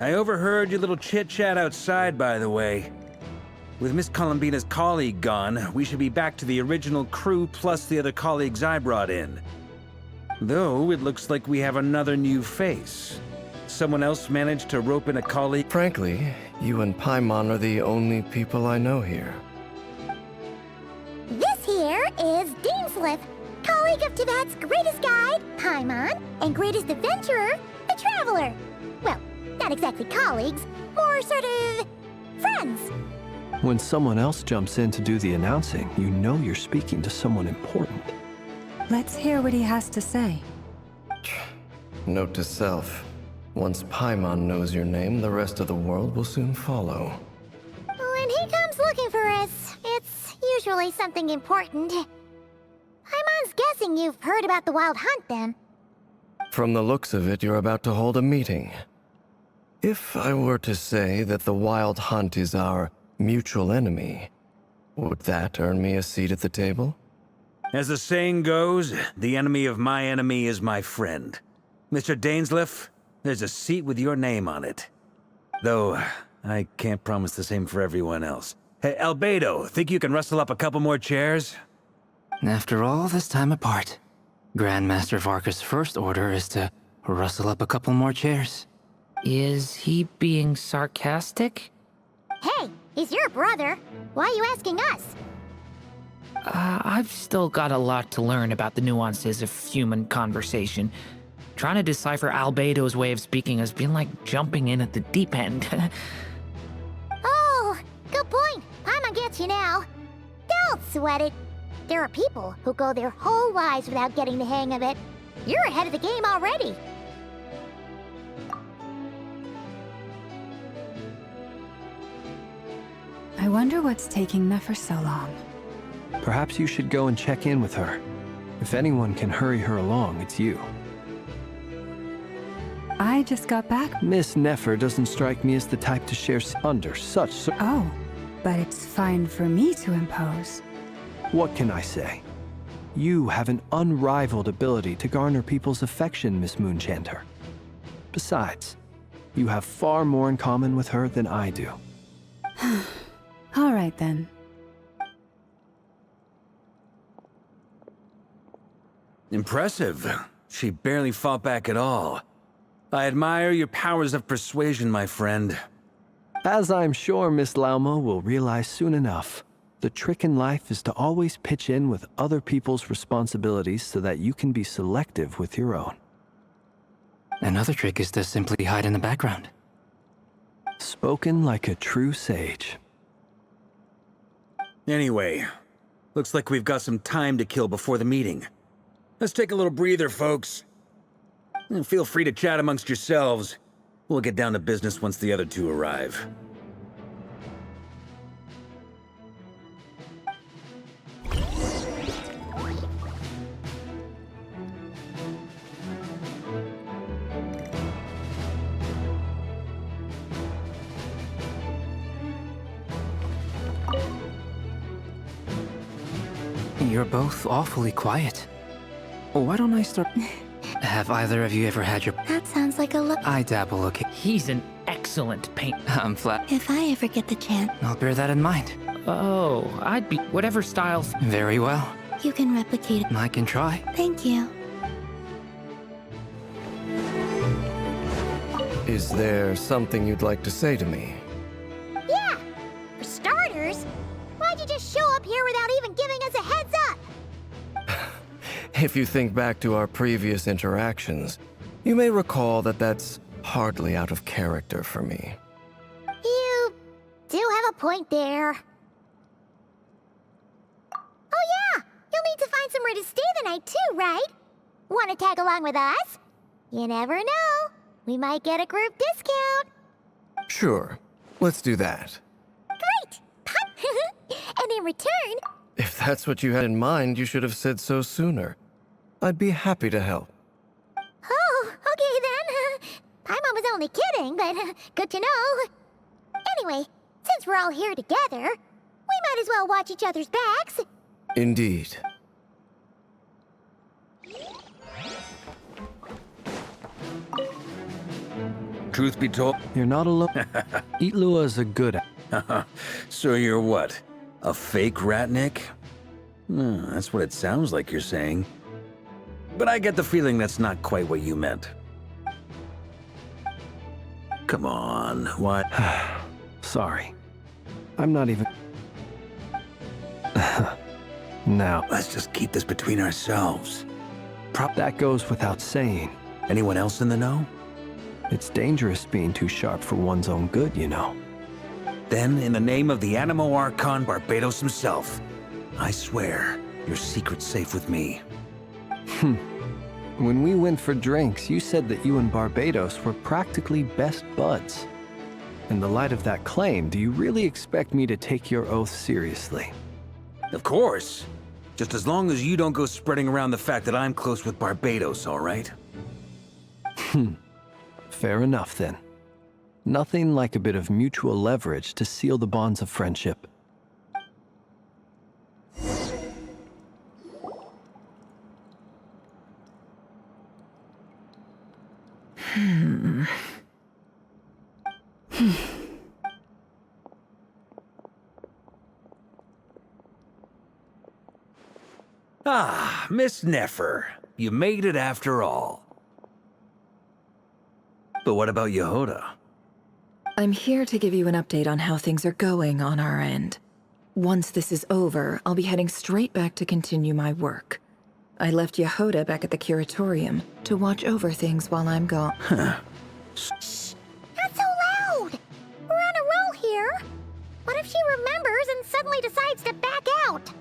I overheard your little chit-chat outside, by the way. With Miss Columbina's colleague gone, we should be back to the original crew plus the other colleagues I brought in. Though, it looks like we have another new face. Someone else managed to rope in a colleague. Frankly, you and Paimon are the only people I know here. This here is Deanslip, colleague of Tibet's greatest guide, Paimon, and greatest adventurer, the Traveler. Well, not exactly colleagues, more sort of... friends. When someone else jumps in to do the announcing, you know you're speaking to someone important. Let's hear what he has to say. Note to self. Once Paimon knows your name, the rest of the world will soon follow. When he comes looking for us, it's usually something important. Paimon's guessing you've heard about the Wild Hunt, then. From the looks of it, you're about to hold a meeting. If I were to say that the Wild Hunt is our mutual enemy, would that earn me a seat at the table? As the saying goes, the enemy of my enemy is my friend. Mr. Dainsleif, there's a seat with your name on it. Though, I can't promise the same for everyone else. Hey, Albedo, think you can rustle up a couple more chairs? After all this time apart, Grandmaster Varka's first order is to rustle up a couple more chairs. Is he being sarcastic? Hey, he's your brother. Why are you asking us? I've still got a lot to learn about the nuances of human conversation. Trying to decipher Albedo's way of speaking has been like jumping in at the deep end. Oh, good point. Paimon gets you now. Don't sweat it. There are people who go their whole lives without getting the hang of it. You're ahead of the game already. I wonder what's taking Nefer so long. Perhaps you should go and check in with her. If anyone can hurry her along, it's you. I just got back. Miss Nefer doesn't strike me as the type to share under such Oh, but it's fine for me to impose. What can I say? You have an unrivaled ability to garner people's affection, Miss Moonchanter. Besides, you have far more in common with her than I do. All right then. Impressive. She barely fought back at all. I admire your powers of persuasion, my friend. As I'm sure Miss Lauma will realize soon enough, the trick in life is to always pitch in with other people's responsibilities so that you can be selective with your own. Another trick is to simply hide in the background. Spoken like a true sage. Anyway, looks like we've got some time to kill before the meeting. Let's take a little breather, folks. And feel free to chat amongst yourselves. We'll get down to business once the other two arrive. You're both awfully quiet. Why don't I start... Have either of you ever had your... That sounds like a look. I dabble, okay? He's an excellent painter. I'm flat. If I ever get the chance. I'll bear that in mind. Oh, I'd be... whatever style... Very well. You can replicate it. I can try. Thank you. Is there something you'd like to say to me? Yeah! For starters, why'd you just show up here without even giving us a heads up? If you think back to our previous interactions, you may recall that that's hardly out of character for me. You do have a point there. Oh yeah! You'll need to find somewhere to stay the night too, right? Want to tag along with us? You never know. We might get a group discount. Sure. Let's do that. Great! And in return... If that's what you had in mind, you should have said so sooner. I'd be happy to help. Oh, okay then. Paimon was only kidding, but good to know. Anyway, since we're all here together, we might as well watch each other's backs. Indeed. Truth be told... You're not alone. Itlua is a good... So you're what? A fake Ratnik? That's what it sounds like you're saying. But I get the feeling that's not quite what you meant. Come on, what? Sorry. I'm not even... Now... Let's just keep this between ourselves. That goes without saying. Anyone else in the know? It's dangerous being too sharp for one's own good, you know. Then, in the name of the Animo Archon Barbados himself, I swear, your secret's safe with me. When we went for drinks, you said that you and Barbados were practically best buds. In the light of that claim, do you really expect me to take your oath seriously? Of course. Just as long as you don't go spreading around the fact that I'm close with Barbados, all right? Fair enough then. Nothing like a bit of mutual leverage to seal the bonds of friendship. Ah, Miss Nefer. You made it after all. But what about Yehoda? I'm here to give you an update on how things are going on our end. Once this is over, I'll be heading straight back to continue my work. I left Yehoda back at the curatorium to watch over things while I'm gone. Shh! Not so loud! We're on a roll here. What if she remembers and suddenly decides to back out?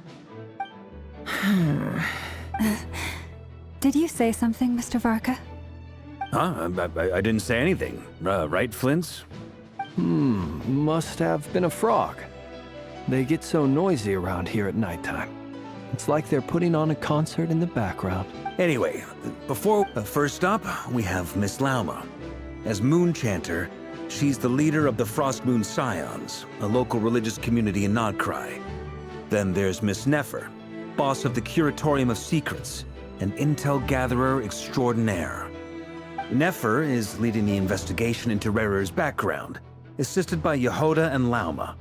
Did you say something, Mr. Varka? Huh? I didn't say anything. Right, Flint's? Must have been a frog. They get so noisy around here at nighttime. It's like they're putting on a concert in the background. Anyway, first up, we have Miss Lauma. As Moon Chanter, she's the leader of the Frost Moon Scions, a local religious community in Nod-Krai. Then there's Miss Nefer, boss of the Curatorium of Secrets, an intel gatherer extraordinaire. Nefer is leading the investigation into Rerir's background, assisted by Yehoda and Lauma.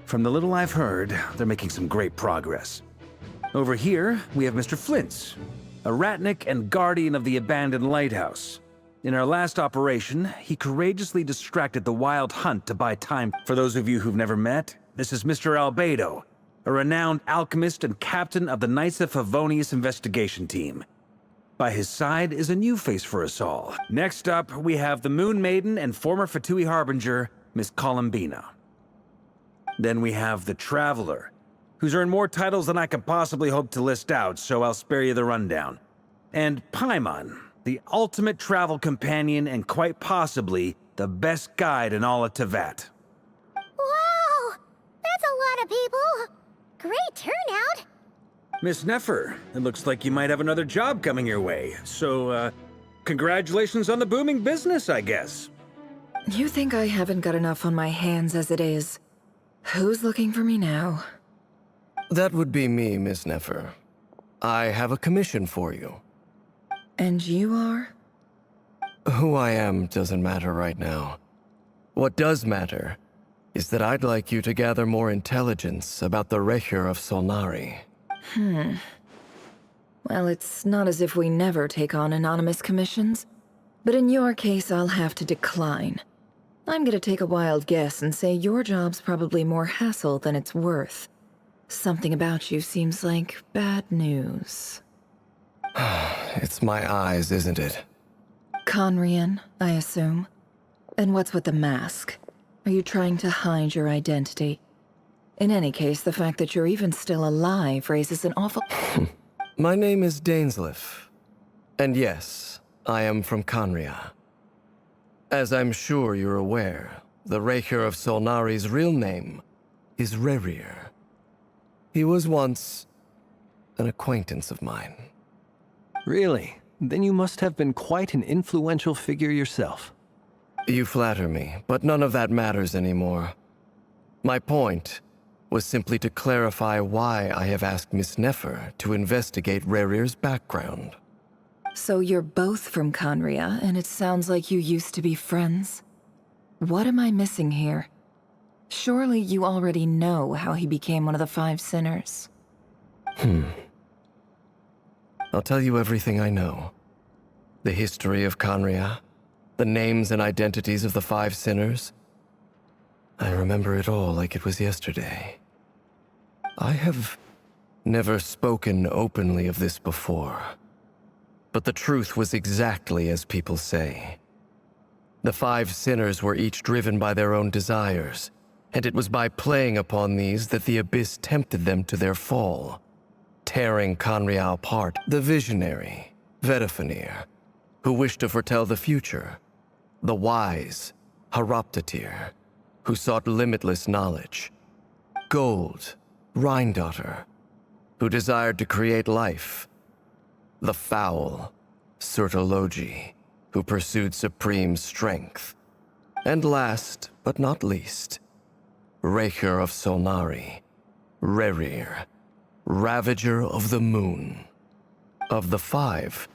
From the little I've heard, they're making some great progress. Over here, we have Mr. Flint's, a ratnik and guardian of the abandoned lighthouse. In our last operation, he courageously distracted the Wild Hunt to buy time. For those of you who've never met, this is Mr. Albedo, a renowned alchemist and captain of the Knights of Favonius investigation team. By his side is a new face for us all. Next up, we have the Moon Maiden and former Fatui Harbinger, Miss Columbina. Then we have the Traveler, who's earned more titles than I could possibly hope to list out, so I'll spare you the rundown. And Paimon, the ultimate travel companion and quite possibly the best guide in all of Tevat. Wow! That's a lot of people! Great turnout! Miss Nefer, it looks like you might have another job coming your way, so, congratulations on the booming business, I guess. You think I haven't got enough on my hands as it is? Who's looking for me now? That would be me, Miss Nefer. I have a commission for you. And you are? Who I am doesn't matter right now. What does matter is that I'd like you to gather more intelligence about the Rerir of Solnari. Well, it's not as if we never take on anonymous commissions. But in your case, I'll have to decline. I'm gonna take a wild guess and say your job's probably more hassle than it's worth. Something about you seems like bad news. It's my eyes, isn't it? Conrian, I assume. And what's with the mask? Are you trying to hide your identity? In any case, the fact that you're even still alive raises an awful... My name is Dainsleif. And yes, I am from Conria. As I'm sure you're aware, the Rerir of Solnari's real name is Rerir. He was once an acquaintance of mine. Really? Then you must have been quite an influential figure yourself. You flatter me, but none of that matters anymore. My point was simply to clarify why I have asked Miss Nefer to investigate Rerir's background. So you're both from Conria, and it sounds like you used to be friends? What am I missing here? Surely you already know how he became one of the Five Sinners. I'll tell you everything I know. The history of Conria, the names and identities of the Five Sinners. I remember it all like it was yesterday. I have never spoken openly of this before. But the truth was exactly as people say. The Five Sinners were each driven by their own desires, and it was by playing upon these that the Abyss tempted them to their fall, tearing Conria apart. The visionary, Vedifenir, who wished to foretell the future. The wise, Haroptatir, who sought limitless knowledge. Gold, Rhine-daughter, who desired to create life. The foul, Surtologi, who pursued supreme strength. And last, but not least, Rerir of Solnari, Rerir, Ravager of the Moon. Of the five,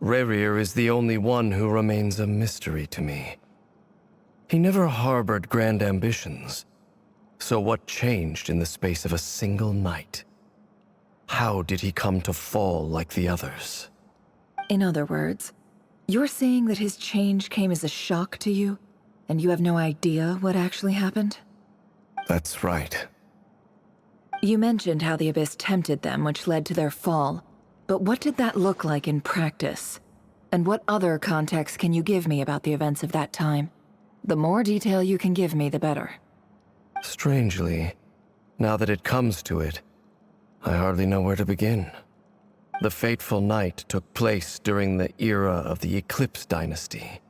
Rerir is the only one who remains a mystery to me. He never harbored grand ambitions, so what changed in the space of a single night? How did he come to fall like the others? In other words, you're saying that his change came as a shock to you, and you have no idea what actually happened? That's right. You mentioned how the Abyss tempted them, which led to their fall. But what did that look like in practice? And what other context can you give me about the events of that time? The more detail you can give me, the better. Strangely, now that it comes to it, I hardly know where to begin. The fateful night took place during the era of the Eclipse Dynasty.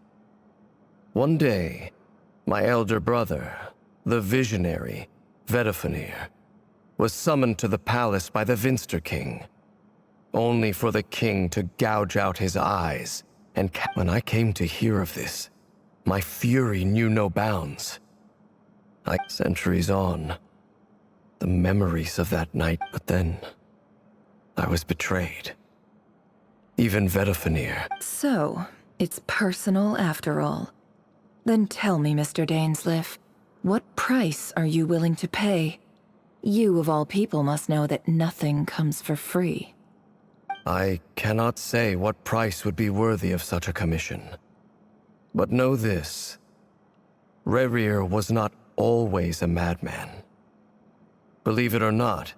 One day, my elder brother, the visionary, Vedifenir, was summoned to the palace by the Vinster King, only for the king to gouge out his eyes, and when I came to hear of this, my fury knew no bounds. Centuries on, the memories of that night, but then I was betrayed. Even Vedifenir. So, it's personal after all. Then tell me, Mr. Dainsleif, what price are you willing to pay? You, of all people, must know that nothing comes for free. I cannot say what price would be worthy of such a commission. But know this. Rerir was not always a madman. Believe it or not,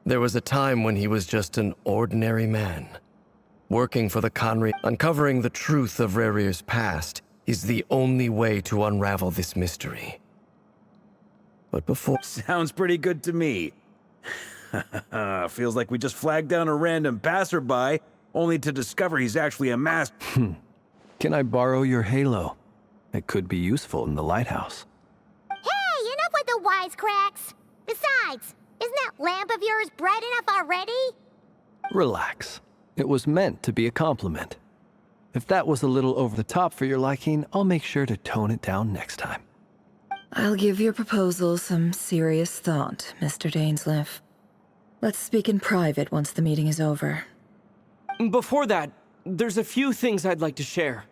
there was a time when he was just an ordinary man. Working for the Khanri, uncovering the truth of Rerir's past is the only way to unravel this mystery. But before— Sounds pretty good to me. Feels like we just flagged down a random passerby, only to discover he's actually a master. Can I borrow your halo? It could be useful in the lighthouse. Hey, enough with the wisecracks! Besides, isn't that lamp of yours bright enough already? Relax. It was meant to be a compliment. If that was a little over the top for your liking, I'll make sure to tone it down next time. I'll give your proposal some serious thought, Mr. Dainsleif. Let's speak in private once the meeting is over. Before that, there's a few things I'd like to share.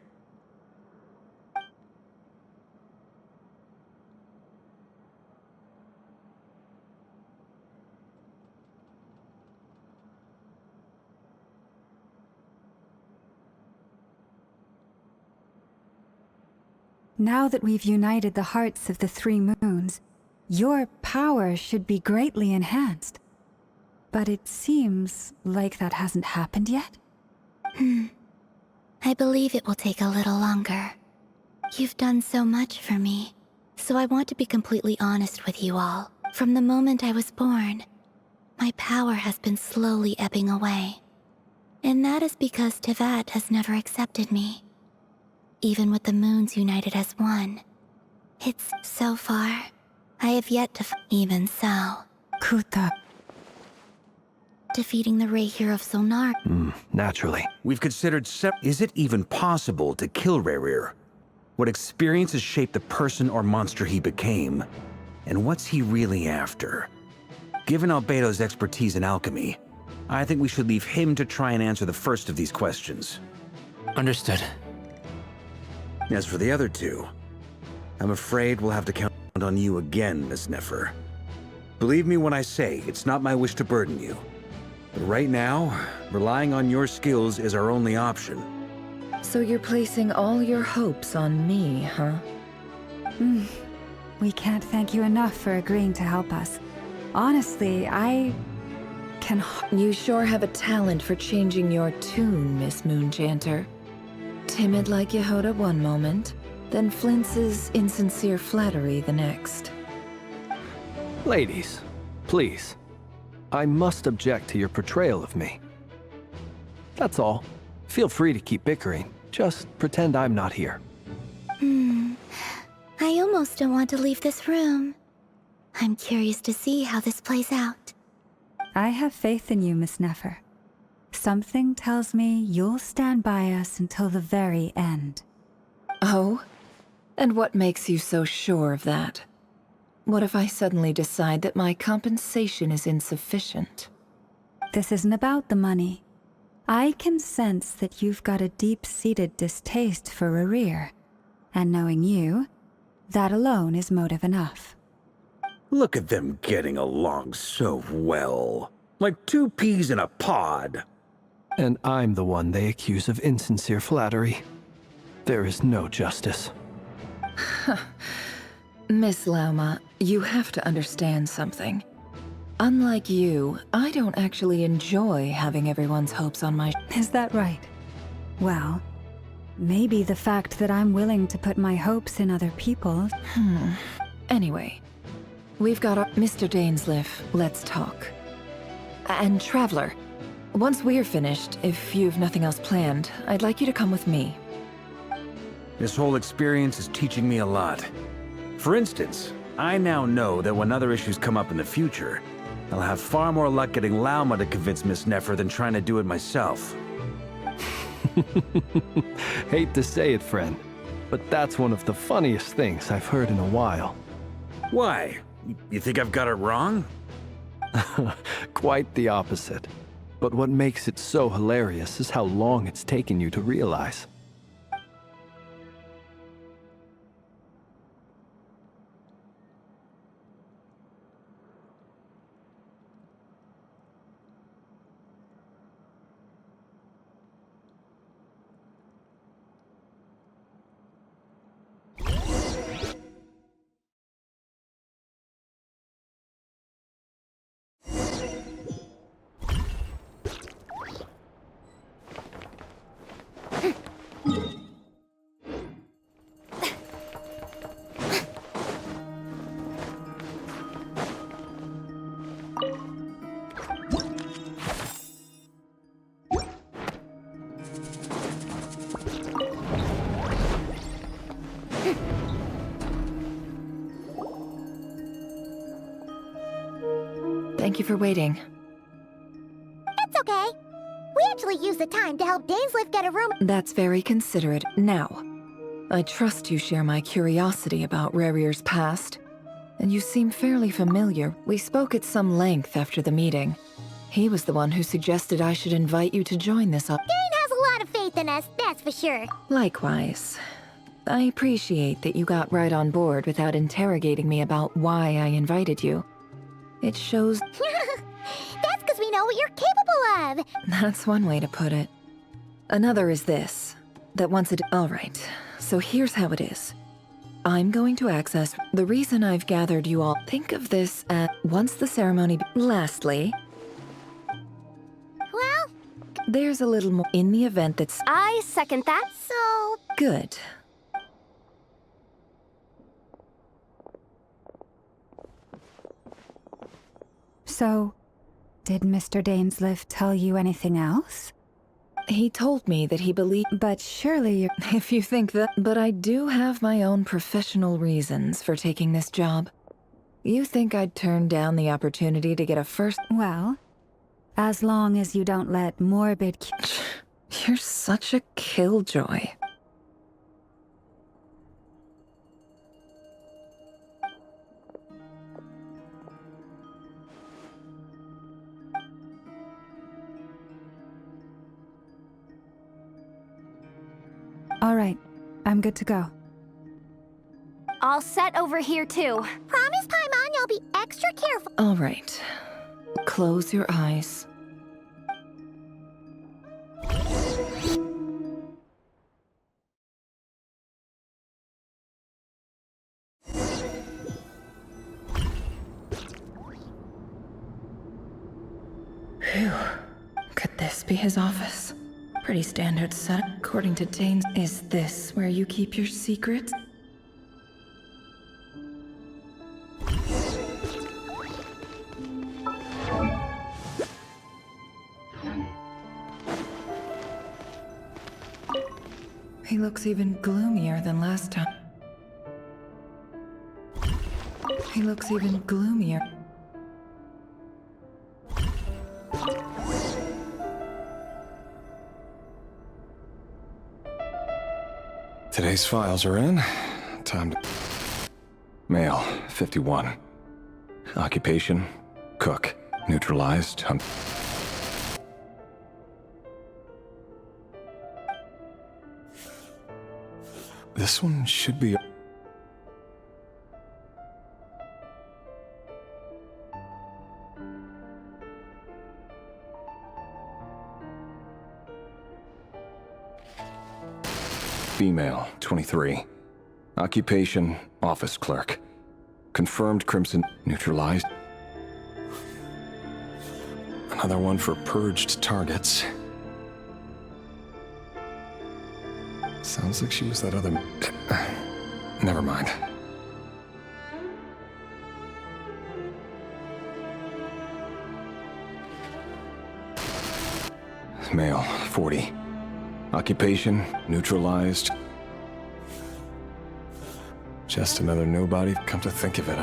Now that we've united the hearts of the three moons, your power should be greatly enhanced. But it seems like that hasn't happened yet? I believe it will take a little longer. You've done so much for me, so I want to be completely honest with you all. From the moment I was born, my power has been slowly ebbing away. And that is because Tevat has never accepted me. Even with the moons united as one. It's so far. I have yet to even so. Kuta. Defeating the Rerir of Solnar. Naturally. We've considered Is it even possible to kill Rerir? What experiences shaped the person or monster he became? And what's he really after? Given Albedo's expertise in alchemy, I think we should leave him to try and answer the first of these questions. Understood. As for the other two, I'm afraid we'll have to count on you again, Miss Nefer. Believe me when I say it's not my wish to burden you. But right now, relying on your skills is our only option. So you're placing all your hopes on me, huh? We can't thank you enough for agreeing to help us. Honestly, I can... You sure have a talent for changing your tune, Miss Moonchanter. Timid like Yehoda one moment, then flinches insincere flattery the next. Ladies, please. I must object to your portrayal of me. That's all. Feel free to keep bickering. Just pretend I'm not here. I almost don't want to leave this room. I'm curious to see how this plays out. I have faith in you, Miss Nefer. Something tells me you'll stand by us until the very end. Oh? And what makes you so sure of that? What if I suddenly decide that my compensation is insufficient? This isn't about the money. I can sense that you've got a deep-seated distaste for Rerir. And knowing you, that alone is motive enough. Look at them getting along so well. Like two peas in a pod. And I'm the one they accuse of insincere flattery. There is no justice. Miss Lauma, you have to understand something. Unlike you, I don't actually enjoy having everyone's hopes on my... Is that right? Well, maybe the fact that I'm willing to put my hopes in other people... Anyway, we've got our... Mr. Dainsleif, let's talk. And Traveler, once we're finished, if you've nothing else planned, I'd like you to come with me. This whole experience is teaching me a lot. For instance, I now know that when other issues come up in the future, I'll have far more luck getting Lauma to convince Miss Nefer than trying to do it myself. Hate to say it, friend, but that's one of the funniest things I've heard in a while. Why? You think I've got it wrong? Quite the opposite. But what makes it so hilarious is how long it's taken you to realize. Thank you for waiting. It's okay. We actually used the time to help Dainsleif get a room. That's very considerate. Now, I trust you share my curiosity about Rerir's past, and you seem fairly familiar. We spoke at some length after the meeting. He was the one who suggested I should invite you to join this up. Dane has a lot of faith in us, that's for sure. Likewise. I appreciate that you got right on board without interrogating me about why I invited you. It shows... That's because we know what you're capable of! That's one way to put it. Another is this, that once it... Alright, so here's how it is. I'm going to access... The reason I've gathered you all... Think of this as... Once the ceremony... Lastly... Well... There's a little more in the event that's... I second that. So... Good. So, did Mr. Dainsleif tell you anything else? He told me that he believed... But surely you're... If you think that... But I do have my own professional reasons for taking this job. You think I'd turn down the opportunity to get a first... Well, as long as you don't let morbid... You're such a killjoy. All right, I'm good to go. All set over here, too. Promise, Paimon, you'll be extra careful. All right. Close your eyes. Phew. Could this be his office? Pretty standard setup. According to Dane's, is this where you keep your secrets? He looks even gloomier than last time. He looks even gloomier. Today's files are in. Time to... Male, 51. Occupation, cook. Neutralized, This one should be... Female, 23. Occupation, office clerk. Confirmed crimson, neutralized. Another one for purged targets. Sounds like she was that other... Never mind. Male, 40. Occupation, neutralized. Just another nobody, come to think of it,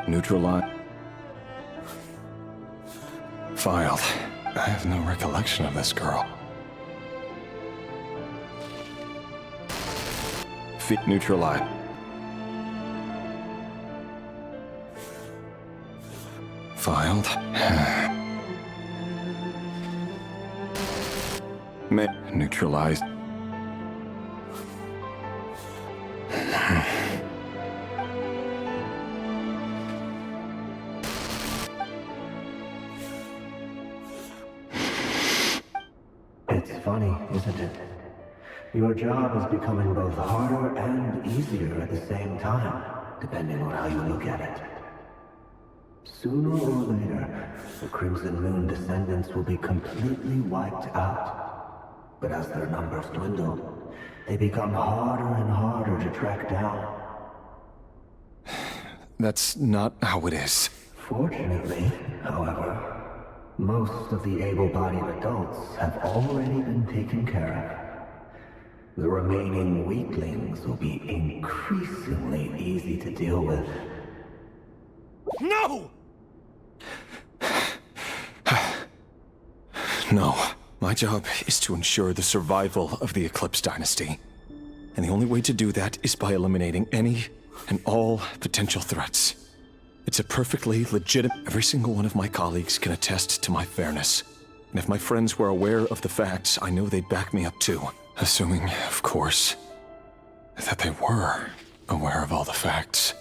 Neutralized. Filed. I have no recollection of this girl. Feet neutralized. Filed. Neutralized. It's funny, isn't it? Your job is becoming both harder and easier at the same time, depending on how you look at it. Sooner or later, the Crimson Moon descendants will be completely wiped out. But as their numbers dwindle, they become harder and harder to track down. That's not how it is. Fortunately, however, most of the able-bodied adults have already been taken care of. The remaining weaklings will be increasingly easy to deal with. No! No. My job is to ensure the survival of the Eclipse Dynasty. And the only way to do that is by eliminating any and all potential threats. It's a perfectly legitimate... Every single one of my colleagues can attest to my fairness. And if my friends were aware of the facts, I know they'd back me up too. Assuming, of course, that they were aware of all the facts.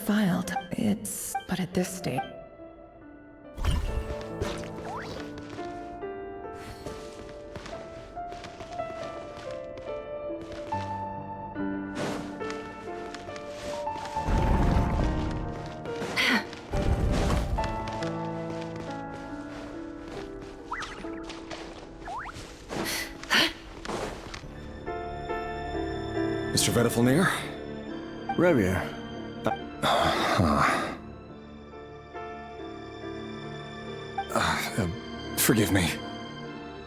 Filed. It's... but at this stage... Mr. Vedifalnir? Rerir. Forgive me.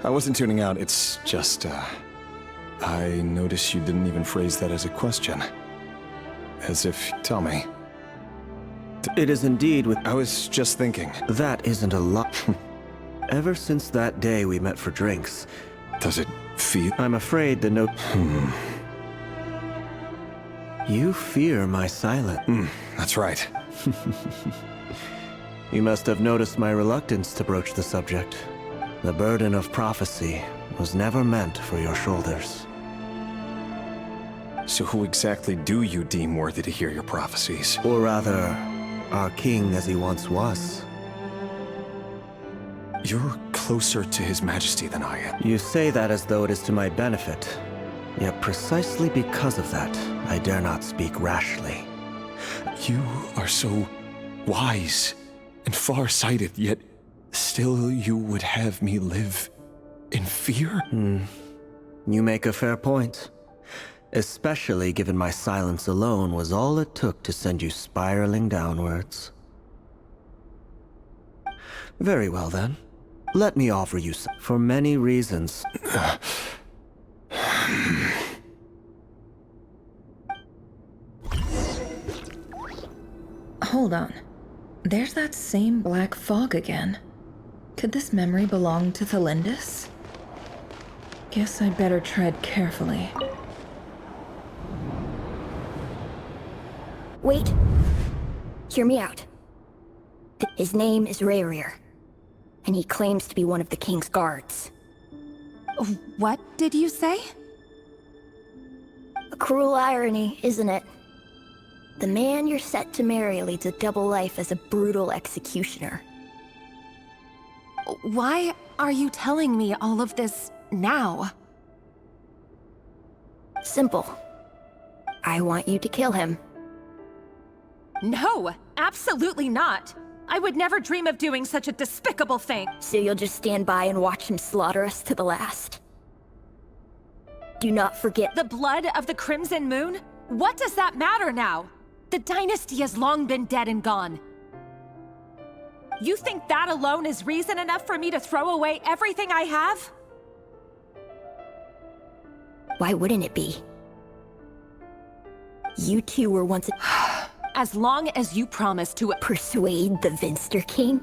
I wasn't tuning out, it's just, I noticed you didn't even phrase that as a question. As if, tell me. It is indeed with... I was just thinking. That isn't a lot. Ever since that day we met for drinks... Does it feel... I'm afraid the note... You fear my silence. That's right. You must have noticed my reluctance to broach the subject. The burden of prophecy was never meant for your shoulders. So who exactly do you deem worthy to hear your prophecies? Or rather, our king as he once was. You're closer to His Majesty than I am. You say that as though it is to my benefit. Yet precisely because of that, I dare not speak rashly. You are so wise and far-sighted, yet still you would have me live in fear? You make a fair point. Especially given my silence alone was all it took to send you spiraling downwards. Very well then. Let me offer you some. For many reasons. Hold on. There's that same black fog again. Could this memory belong to Thelindis? Guess I'd better tread carefully. Wait. Hear me out. His name is Rerir, and he claims to be one of the king's guards. What did you say? A cruel irony, isn't it? The man you're set to marry leads a double life as a brutal executioner. Why are you telling me all of this now? Simple. I want you to kill him. No, absolutely not. I would never dream of doing such a despicable thing. So you'll just stand by and watch him slaughter us to the last? Do not forget the blood of the Crimson Moon? What does that matter now? The dynasty has long been dead and gone. You think that alone is reason enough for me to throw away everything I have? Why wouldn't it be? You two were once as long as you promise to persuade the Vinster King?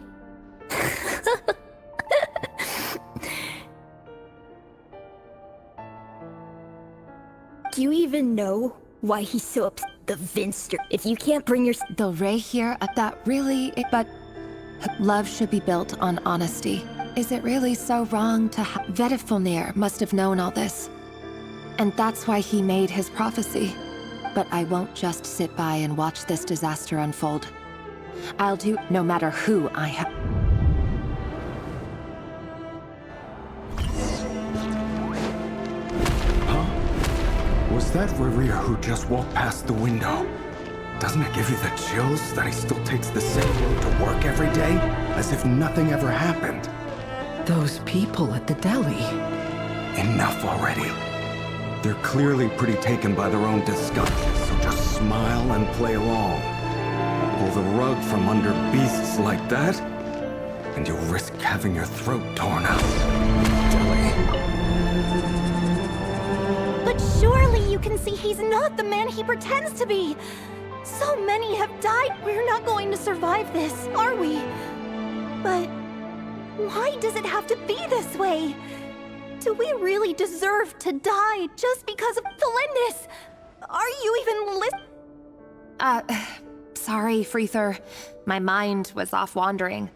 Do you even know why he's so upset? The Vinster. If you can't bring your... The Rerir, that really... But love should be built on honesty. Is it really so wrong to Vedifulnir must have known all this. And that's why he made his prophecy. But I won't just sit by and watch this disaster unfold. I'll do no matter who I have. Was that Rerir who just walked past the window? Doesn't it give you the chills that he still takes the same road to work every day? As if nothing ever happened. Those people at the deli. Enough already. They're clearly pretty taken by their own disgust, so just smile and play along. Pull the rug from under beasts like that, and you'll risk having your throat torn out. Deli. But surely you can see he's not the man he pretends to be! So many have died, we're not going to survive this, are we? But why does it have to be this way? Do we really deserve to die just because of Thelindis? Are you even listening? Sorry, Freether. My mind was off wandering.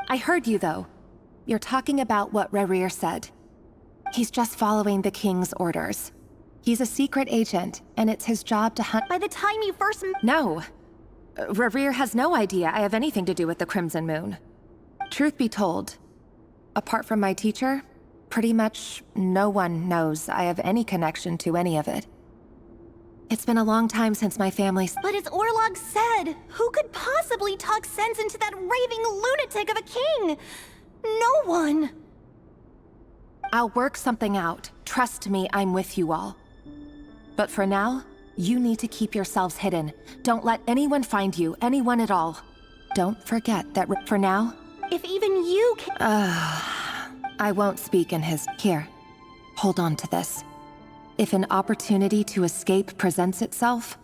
I heard you, though. You're talking about what Rerir said. He's just following the king's orders. He's a secret agent, and it's his job to hunt— By the time you first— No. Rerir has no idea I have anything to do with the Crimson Moon. Truth be told, apart from my teacher, pretty much no one knows I have any connection to any of it. It's been a long time since my family's— But as Orlog said, who could possibly talk sense into that raving lunatic of a king? No one. I'll work something out. Trust me, I'm with you all. But for now, you need to keep yourselves hidden. Don't let anyone find you, anyone at all. Don't forget that for now— If even you can— I won't speak in his— Here, hold on to this. If an opportunity to escape presents itself,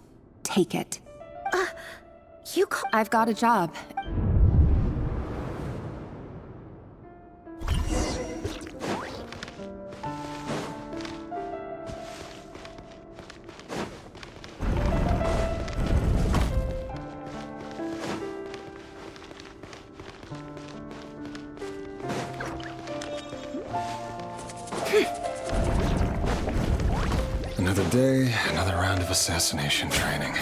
take it. I've got a job. Another day, another round of assassination training.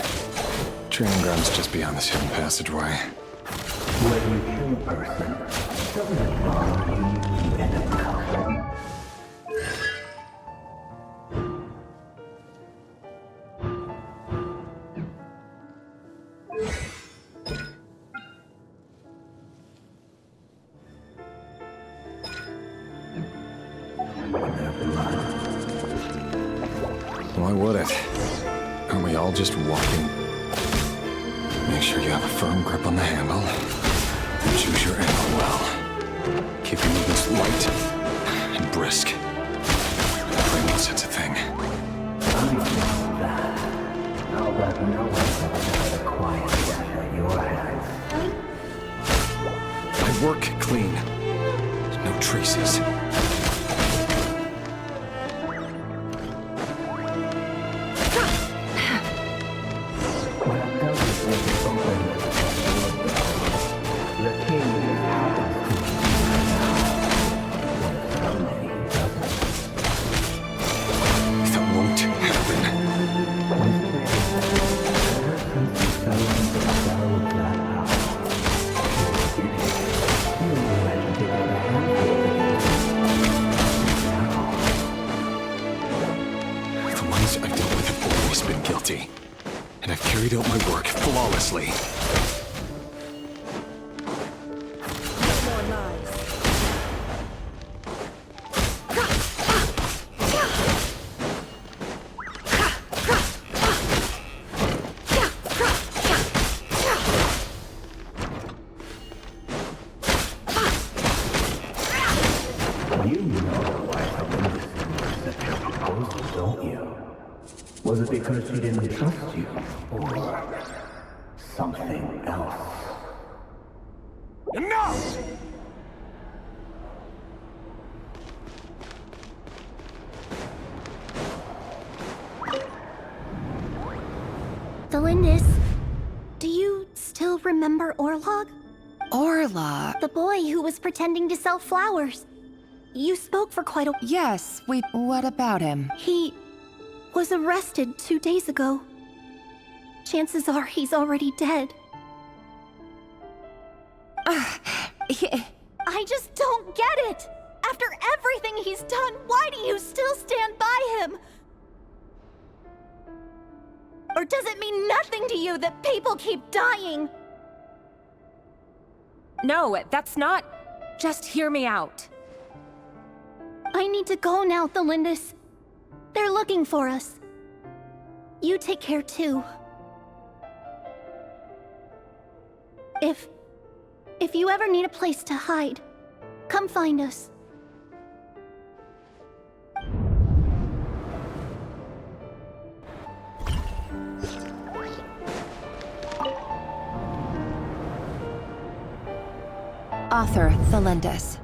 Training ground's just beyond this hidden passageway. When you kill a person, doesn't it follow you end up coming? When their blood why would it? Aren't we all just walking? Make sure you have a firm grip on the handle. And choose your angle well. Keep your movements light and brisk. Pray no such a thing. I'll bet no one ever had a quiet death at your hands. I work clean. No traces. And I've carried out my work flawlessly. You know why Melinda accepted your proposal, don't you? Was it because she didn't trust you? Or something else? Enough! Valindis, do you still remember Orlog? Orlog? The boy who was pretending to sell flowers. You spoke for quite a... Yes, what about him? He was arrested 2 days ago. Chances are he's already dead. I just don't get it! After everything he's done, why do you still stand by him? Or does it mean nothing to you that people keep dying? No, that's not... Just hear me out. I need to go now, Thalindis. They're looking for us. You take care too. If you ever need a place to hide, come find us. Author Thalindis.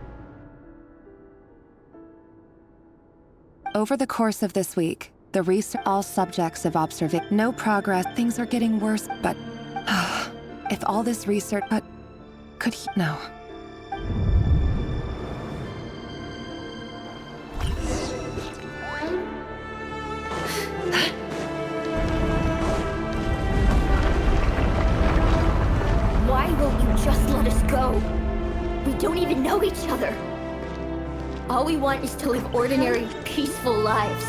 Over the course of this week, the research all subjects of observation. No progress. Things are getting worse, but if all this research, but could he? No. Why won't you just let us go? We don't even know each other. All we want is to live ordinary, peaceful lives.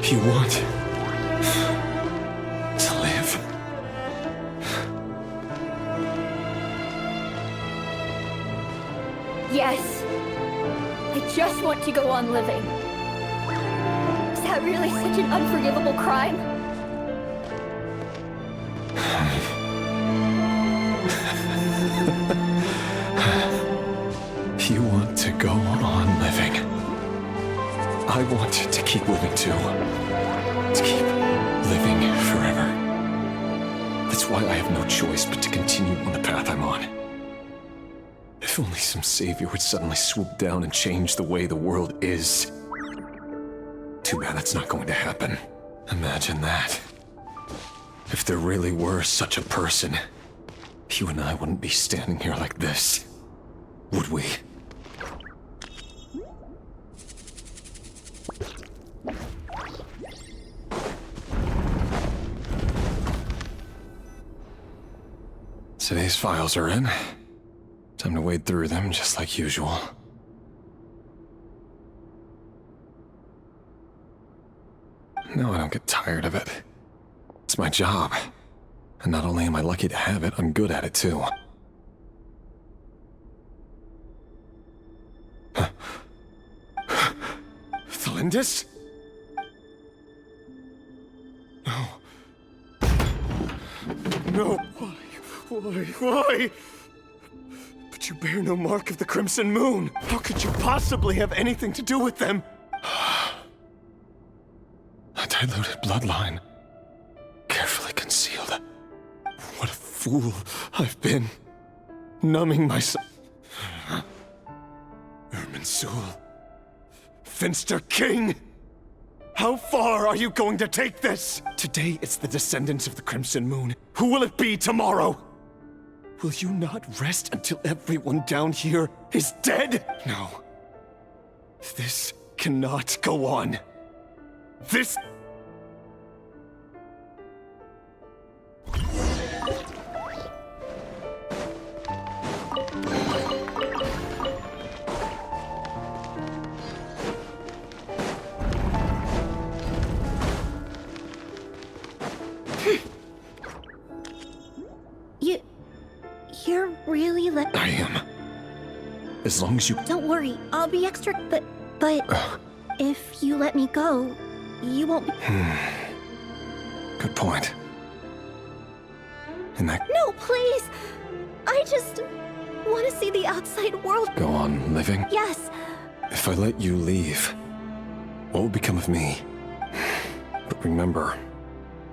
You want to live? Yes. I just want to go on living. Is that really such an unforgivable crime? You want to go on living. I want to keep living too. To keep living forever. That's why I have no choice but to continue on the path I'm on. If only some savior would suddenly swoop down and change the way the world is. Too bad that's not going to happen. Imagine that. If there really were such a person, you and I wouldn't be standing here like this, would we? Today's files are in. Time to wade through them just like usual. No, I don't get tired of it. It's my job. And not only am I lucky to have it, I'm good at it too. Thalindis? Why? But you bear no mark of the Crimson Moon. How could you possibly have anything to do with them? A diluted bloodline. Carefully concealed. What a fool I've been. Numbing myself. Irminsul. Finster King! How far are you going to take this? Today it's the descendants of the Crimson Moon. Who will it be tomorrow? Will you not rest until everyone down here is dead? No. This cannot go on. This... You're really I am. As long as you... Don't worry, I'll be extra... But if you let me go, you won't be... Good point. And that... No, please! I just want to see the outside world. Go on living? Yes. If I let you leave, what will become of me? But remember,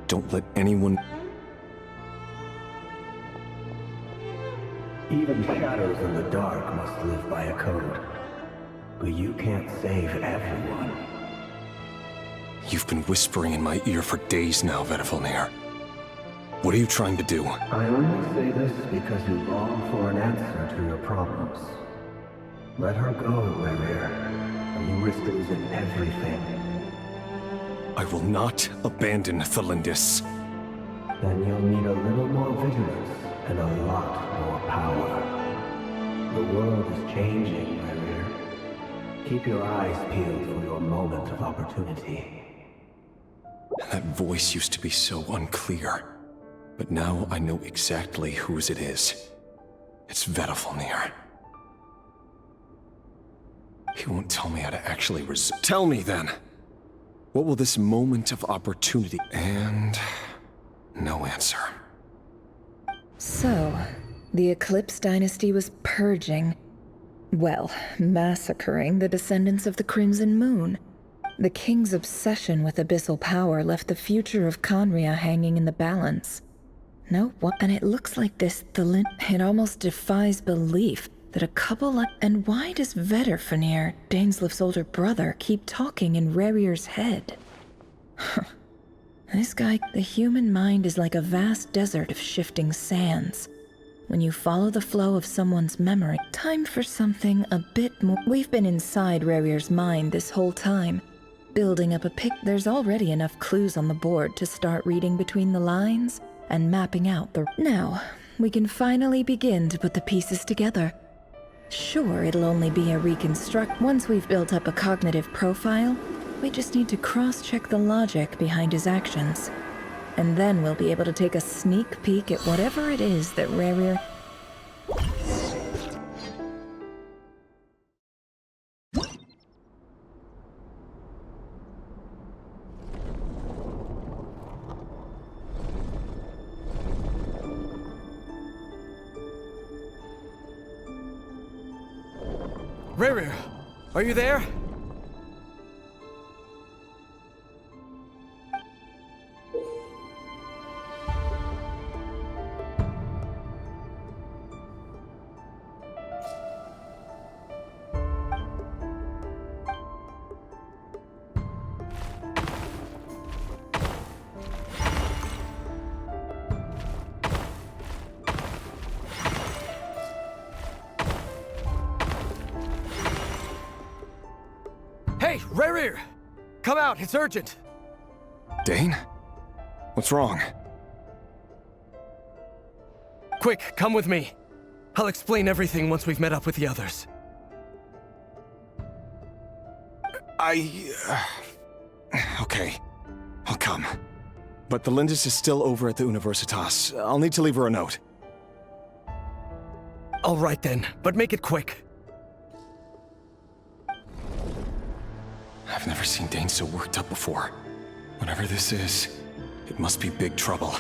don't let anyone... Even shadows in the dark must live by a code. But you can't save everyone. You've been whispering in my ear for days now, Vedifalnir. What are you trying to do? I only say this because you long for an answer to your problems. Let her go, Rerir, or you risk losing everything. I will not abandon Thalindis. Then you'll need a little more vigilance and a lot more power. The world is changing, Rerir. Keep your eyes peeled for your moment of opportunity. That voice used to be so unclear. But now I know exactly whose it is. It's Vedifalnir. He won't tell me how to actually Tell me then! What will this moment of opportunity... And... no answer. So, the Eclipse dynasty was purging, well, massacring the descendants of the Crimson Moon. The king's obsession with abyssal power left the future of Khaenri'ah hanging in the balance. No, what? And it looks like this, it almost defies belief that a couple like... And why does Vedifalnir, Daneslif's older brother, keep talking in Rerir's head? This guy, the human mind is like a vast desert of shifting sands. When you follow the flow of someone's memory, time for something a bit more... We've been inside Rerir's mind this whole time, building up a pic... There's already enough clues on the board to start reading between the lines and mapping out the... Now, we can finally begin to put the pieces together. Sure, it'll only be a reconstruct. Once we've built up a cognitive profile, we just need to cross-check the logic behind his actions. And then we'll be able to take a sneak peek at whatever it is that Rerir... Rerir, are you there? Hey, Rerir! Come out, it's urgent! Dane? What's wrong? Quick, come with me. I'll explain everything once we've met up with the others. Okay. I'll come. But the Lindis is still over at the Universitas. I'll need to leave her a note. All right then, but make it quick. I've never seen Dane so worked up before. Whatever this is, it must be big trouble.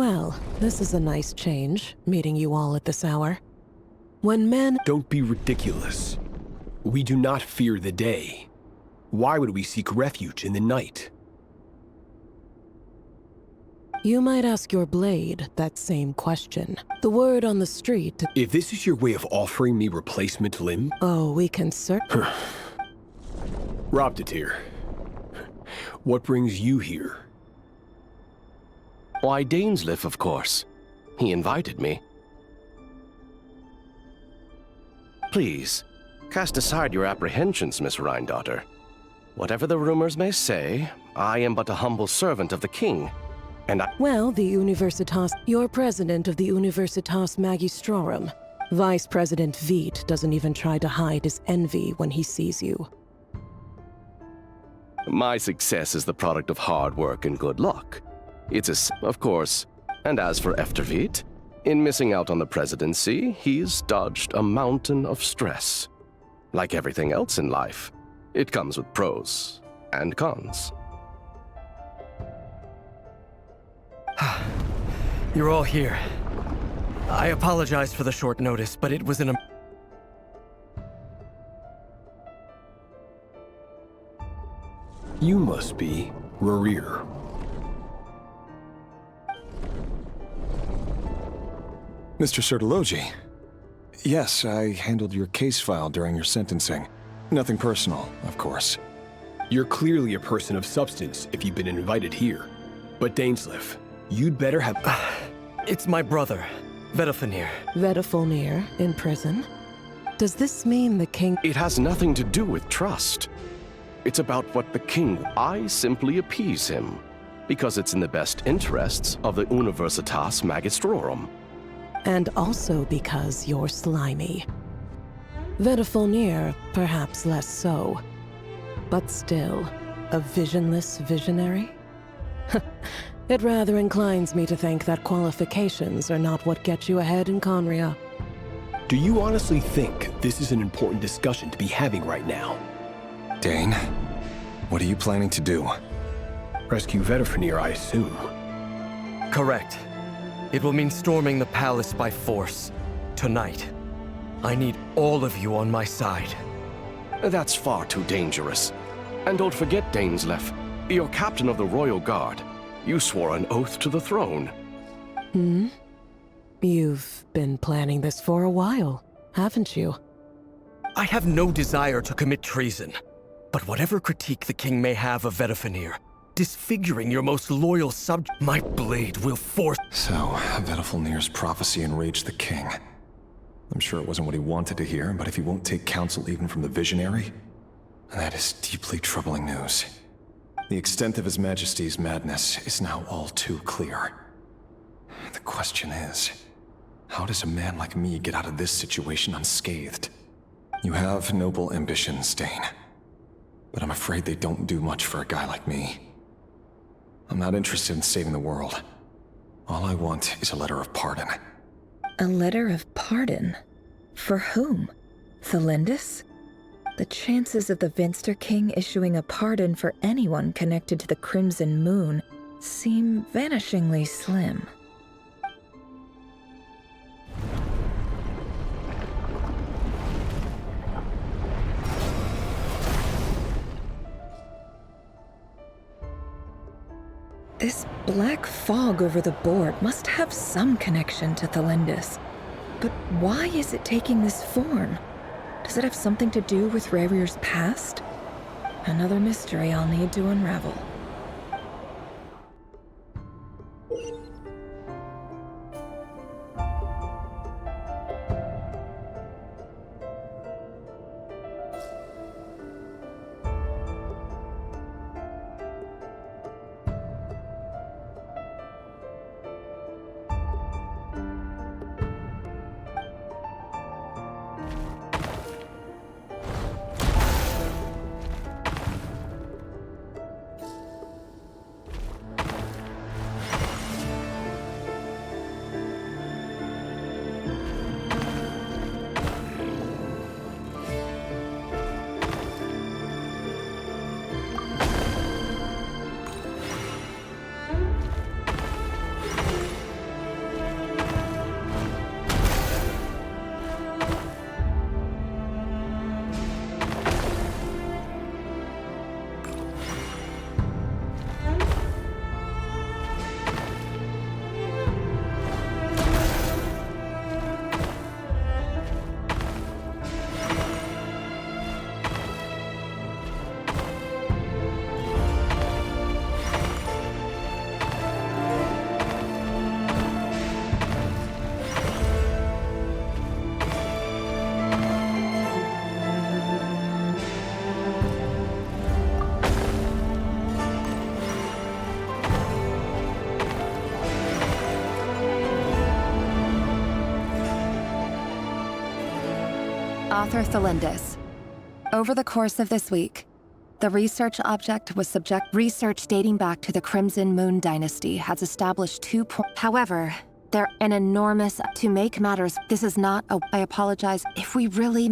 Well, this is a nice change, meeting you all at this hour. When men— Don't be ridiculous. We do not fear the day. Why would we seek refuge in the night? You might ask your blade that same question. The word on the street— If this is your way of offering me replacement limb— Oh, we can Robdatir, what brings you here? Why, Dainsleif, of course. He invited me. Please, cast aside your apprehensions, Miss Rhine-daughter. Whatever the rumors may say, I am but a humble servant of the king, and I— Well, the Universitas— You're president of the Universitas Magistrorum. Vice President Veit doesn't even try to hide his envy when he sees you. My success is the product of hard work and good luck. Of course. And as for Efterveit, in missing out on the presidency, he's dodged a mountain of stress. Like everything else in life, it comes with pros and cons. You're all here. I apologize for the short notice, but it was You must be Rerir. Mr. Sertologi. Yes, I handled your case file during your sentencing. Nothing personal, of course. You're clearly a person of substance if you've been invited here. But Dainsleif, you'd better have— It's my brother, Vedifenir. Vedifenir in prison? Does this mean the king— It has nothing to do with trust. It's about what the king— I simply appease him, because it's in the best interests of the Universitas Magistrorum. And also because you're slimy. Vedifenir, perhaps less so. But still, a visionless visionary? It rather inclines me to think that qualifications are not what get you ahead in Khaenri'ah. Do you honestly think this is an important discussion to be having right now? Dane, what are you planning to do? Rescue Vedifenir, I assume. Correct. It will mean storming the palace by force. Tonight. I need all of you on my side. That's far too dangerous. And don't forget, Dainsleif, you're captain of the Royal Guard. You swore an oath to the throne. You've been planning this for a while, haven't you? I have no desire to commit treason. But whatever critique the king may have of Vedifenir, disfiguring your most loyal subject, my blade will force— So, Vedifenir's prophecy enraged the king. I'm sure it wasn't what he wanted to hear, but if he won't take counsel even from the visionary, that is deeply troubling news. The extent of His Majesty's madness is now all too clear. The question is, how does a man like me get out of this situation unscathed? You have noble ambitions, Dane, but I'm afraid they don't do much for a guy like me. I'm not interested in saving the world. All I want is a letter of pardon. A letter of pardon? For whom? Thelindis? The chances of the Vinster King issuing a pardon for anyone connected to the Crimson Moon seem vanishingly slim. This black fog over the board must have some connection to Thelindis. But why is it taking this form? Does it have something to do with Rerir's past? Another mystery I'll need to unravel. Author Thelindis. Over the course of this week, the research object was research dating back to the Crimson Moon Dynasty has established However, they're an enormous... To make matters, this is not a... I apologize if we really...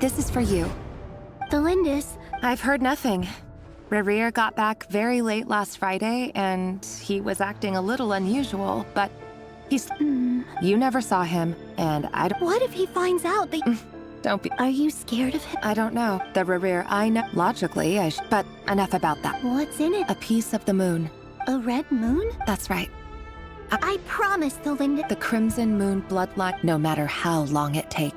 This is for you. Thelindis. I've heard nothing. Rerir got back very late last Friday, and he was acting a little unusual, but he's... You never saw him, and I don't... What if he finds out that... Don't be... Are you scared of him? I don't know. The Rerir I know... Logically, But enough about that. What's in it? A piece of the moon. A red moon? That's right. I promise, Thelindis. The Crimson Moon bloodline, no matter how long it takes.